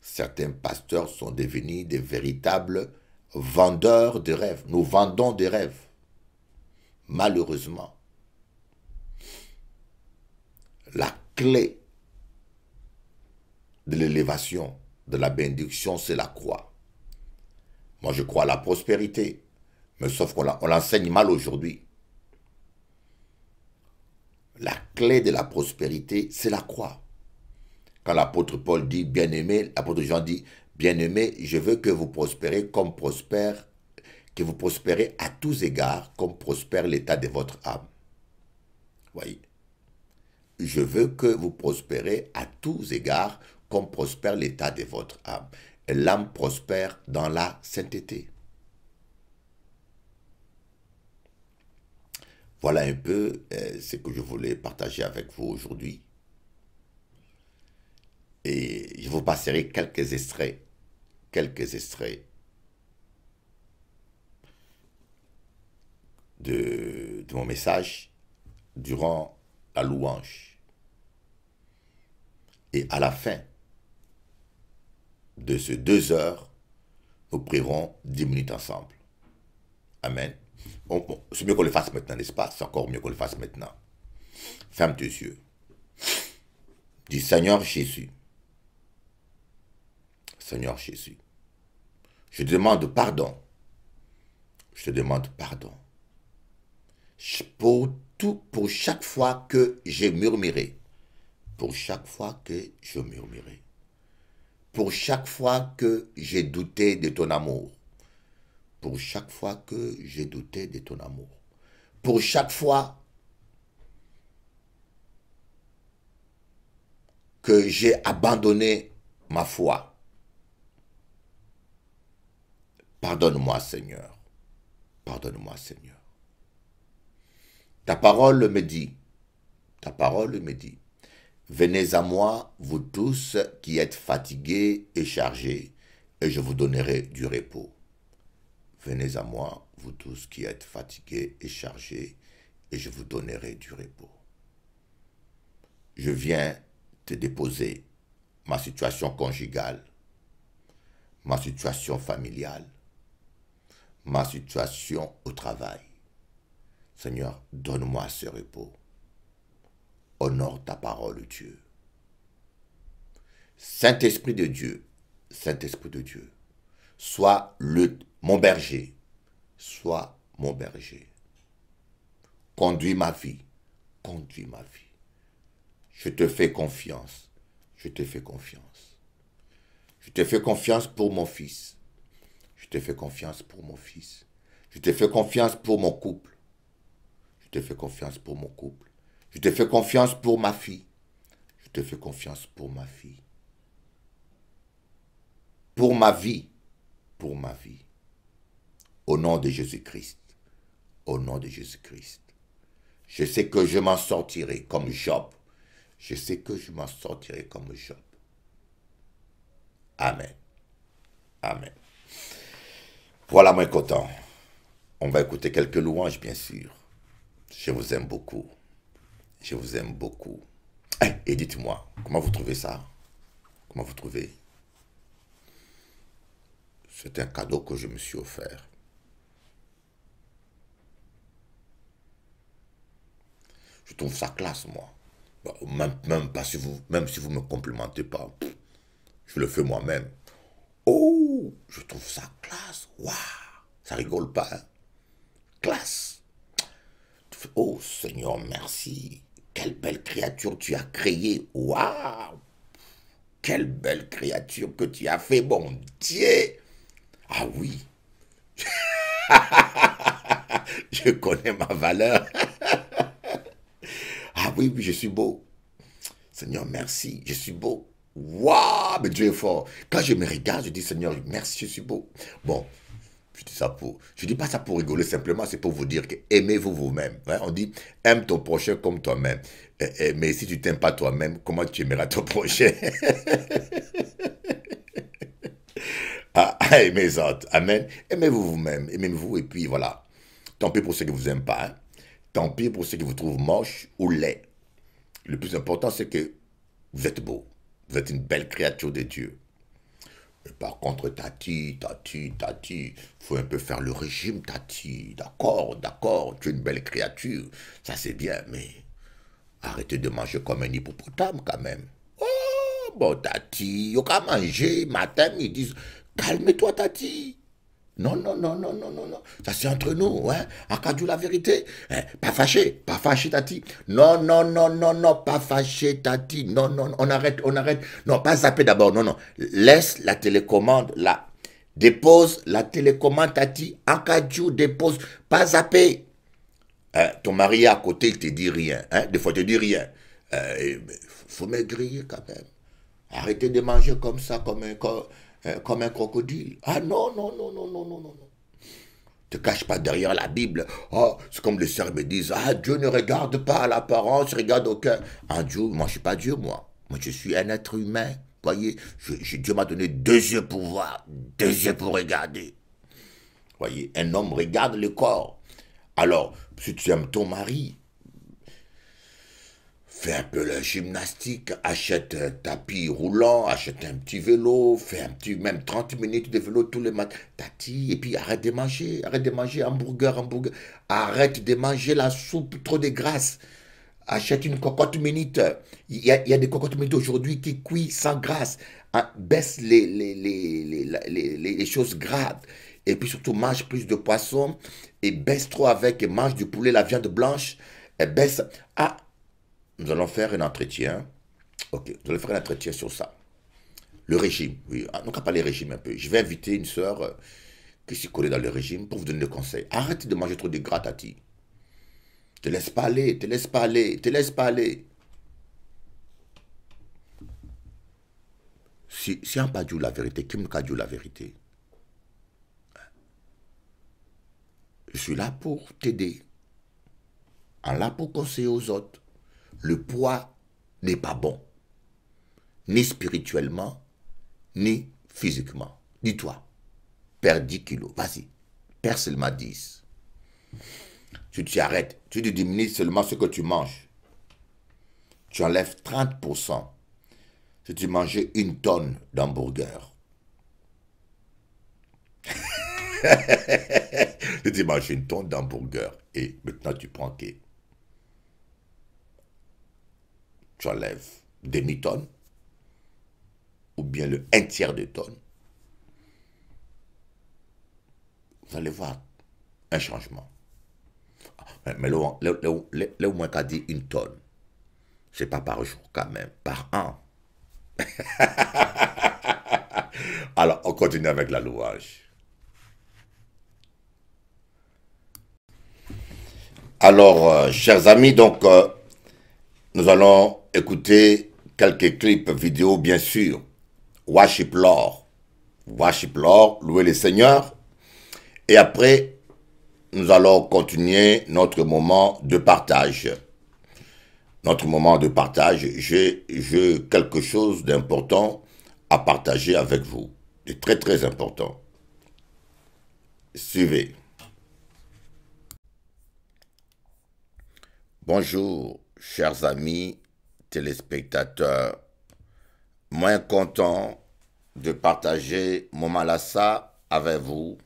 Certains pasteurs sont devenus des véritables vendeurs de rêves. Nous vendons des rêves. Malheureusement, la clé de l'élévation, de la bénédiction, c'est la croix. Moi, je crois à la prospérité, mais sauf qu'on l'enseigne mal aujourd'hui. La clé de la prospérité, c'est la croix. Quand l'apôtre Paul dit bien-aimé, l'apôtre Jean dit bien-aimé, je veux que vous prospérez comme prospère, que vous prospérez à tous égards comme prospère l'état de votre âme. Voyez. Je veux que vous prospérez à tous égards comme prospère l'état de votre âme. Et l'âme prospère dans la sainteté. Voilà un peu ce que je voulais partager avec vous aujourd'hui. Et je vous passerai quelques extraits de mon message durant la louange. Et à la fin de ces 2 heures, nous prierons 10 minutes ensemble. Amen. Bon, c'est mieux qu'on le fasse maintenant, n'est-ce pas? C'est encore mieux qu'on le fasse maintenant. Ferme tes yeux. Dis Seigneur Jésus. Seigneur Jésus. Je te demande pardon. Je te demande pardon. Pour chaque fois que j'ai murmuré. Pour chaque fois que je murmurais. Pour chaque fois que j'ai douté de ton amour. Pour chaque fois que j'ai douté de ton amour. Pour chaque fois que j'ai abandonné ma foi. Pardonne-moi, Seigneur. Pardonne-moi, Seigneur. Ta parole me dit, venez à moi, vous tous qui êtes fatigués et chargés, et je vous donnerai du repos. Venez à moi, vous tous qui êtes fatigués et chargés, et je vous donnerai du repos. Je viens te déposer ma situation conjugale, ma situation familiale, ma situation au travail. Seigneur, donne-moi ce repos. Honore ta parole, Dieu. Saint-Esprit de Dieu, sois mon berger, sois mon berger. Conduis ma vie. Je te fais confiance. Je te fais confiance pour mon fils. Je te fais confiance pour mon couple. Je te fais confiance pour mon couple. Je te fais confiance pour ma fille. Je te fais confiance pour ma fille. Pour ma vie. Pour ma vie. Au nom de Jésus-Christ. Au nom de Jésus-Christ. Je sais que je m'en sortirai comme Job. Je sais que je m'en sortirai comme Job. Amen. Amen. Voilà, moi content. On va écouter quelques louanges, bien sûr. Je vous aime beaucoup. Je vous aime beaucoup. Et dites-moi, comment vous trouvez ça? Comment vous trouvez? C'est un cadeau que je me suis offert. Je trouve ça classe, moi. Même si vous ne me complimentez pas, je le fais moi-même. Oh, je trouve ça classe. Waouh, ça rigole pas, hein? Classe. Oh, Seigneur, merci. Quelle belle créature tu as créée. Waouh. Quelle belle créature que tu as fait, mon Dieu. Ah oui. Je connais ma valeur. Ah oui, oui, je suis beau. Seigneur, merci, je suis beau. Waouh, mais Dieu est fort. Quand je me regarde, je dis, Seigneur, merci, je suis beau. Bon, je dis pas ça pour rigoler, simplement, c'est pour vous dire que aimez-vous vous-même. Hein? On dit, aime ton prochain comme toi-même. Mais si tu t'aimes pas toi-même, comment tu aimeras ton prochain? Aimez les autres. Amen. Aimez-vous vous-même. Aimez-vous et puis voilà. Tant pis pour ceux qui vous aiment pas. Hein? Tant pis pour ceux qui vous trouvent moche ou laid. Le plus important, c'est que vous êtes beau. Vous êtes une belle créature de Dieu. Mais par contre, Tati, faut un peu faire le régime, Tati. D'accord, tu es une belle créature. Ça, c'est bien, mais arrêtez de manger comme un hippopotame, quand même. Oh, bon, Tati, il qu'à manger, matin, midi. Calme-toi, Tati. Non. Ça, c'est entre nous, hein. Accadou la vérité. Hein? Pas fâché, Tati. Non, pas fâché, Tati. Non, on arrête. Non, pas zapper d'abord, non. Laisse la télécommande là. Dépose la télécommande, Tati. Accadou, dépose. Pas zapper. Hein? Ton mari à côté, il te dit rien. Hein? Des fois, il te dit rien. Faut maigrir quand même. Arrêtez de manger comme ça, comme un crocodile. Ah non. Ne te cache pas derrière la Bible. Oh, c'est comme les sœurs me disent, ah, Dieu ne regarde pas à l'apparence, regarde au cœur. Ah, Dieu, moi, je ne suis pas Dieu, moi. Moi, je suis un être humain. Voyez, Dieu m'a donné 2 yeux pour voir, 2 yeux pour regarder. Voyez, un homme regarde le corps. Alors, si tu aimes ton mari, fais un peu la gymnastique, achète un tapis roulant, achète un petit vélo, fais même 30 minutes de vélo tous les matins. Tati, et puis arrête de manger hamburger. Arrête de manger la soupe trop de grasse. Achète une cocotte minute. Il y a des cocottes minutes aujourd'hui qui cuisent sans graisse. Baisse les choses grasses. Et puis surtout, mange plus de poisson. Et baisse trop et mange du poulet, la viande blanche. Et baisse... Ah, nous allons faire un entretien. Ok, nous allons faire un entretien sur ça. Le régime, oui. On va parler régime un peu. Je vais inviter une sœur qui s'y connaît dans le régime pour vous donner des conseils. Arrête de manger trop de gras, Tati. Te laisse pas aller. Si on pas dit la vérité, qui m'a dit la vérité? Je suis là pour t'aider. En là pour conseiller aux autres. Le poids n'est pas bon, ni spirituellement, ni physiquement. Dis-toi, perds 10 kilos, vas-y, perds seulement 10. Tu t'arrêtes, tu diminues seulement ce que tu manges. Tu enlèves 30%. Si tu mangeais 1 tonne d'hamburger. Si tu manges 1 tonne d'hamburger et maintenant tu prends que tu enlèves demi-tonne ou bien le 1/3 de tonne. Vous allez voir un changement. Mais là au moins qu'a dit 1 tonne. C'est pas par jour quand même, par an. Alors, on continue avec la louange. Alors, chers amis, donc, nous allons écouter quelques clips vidéo, bien sûr. Worship Lord. Worship Lord, louer le Seigneur. Et après, nous allons continuer notre moment de partage. Notre moment de partage, j'ai quelque chose d'important à partager avec vous. De très, très important. Suivez. Bonjour, chers amis téléspectateurs. Moins content de partager mon malassa avec vous.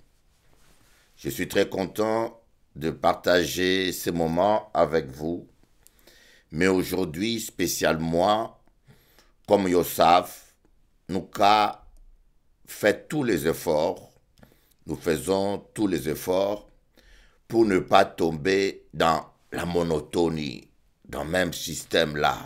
Je suis très content de partager ces moments avec vous. Mais aujourd'hui, spécialement, comme vous savez, nous avons fait tous les efforts, nous faisons tous les efforts pour ne pas tomber dans la monotonie, dans le même système là.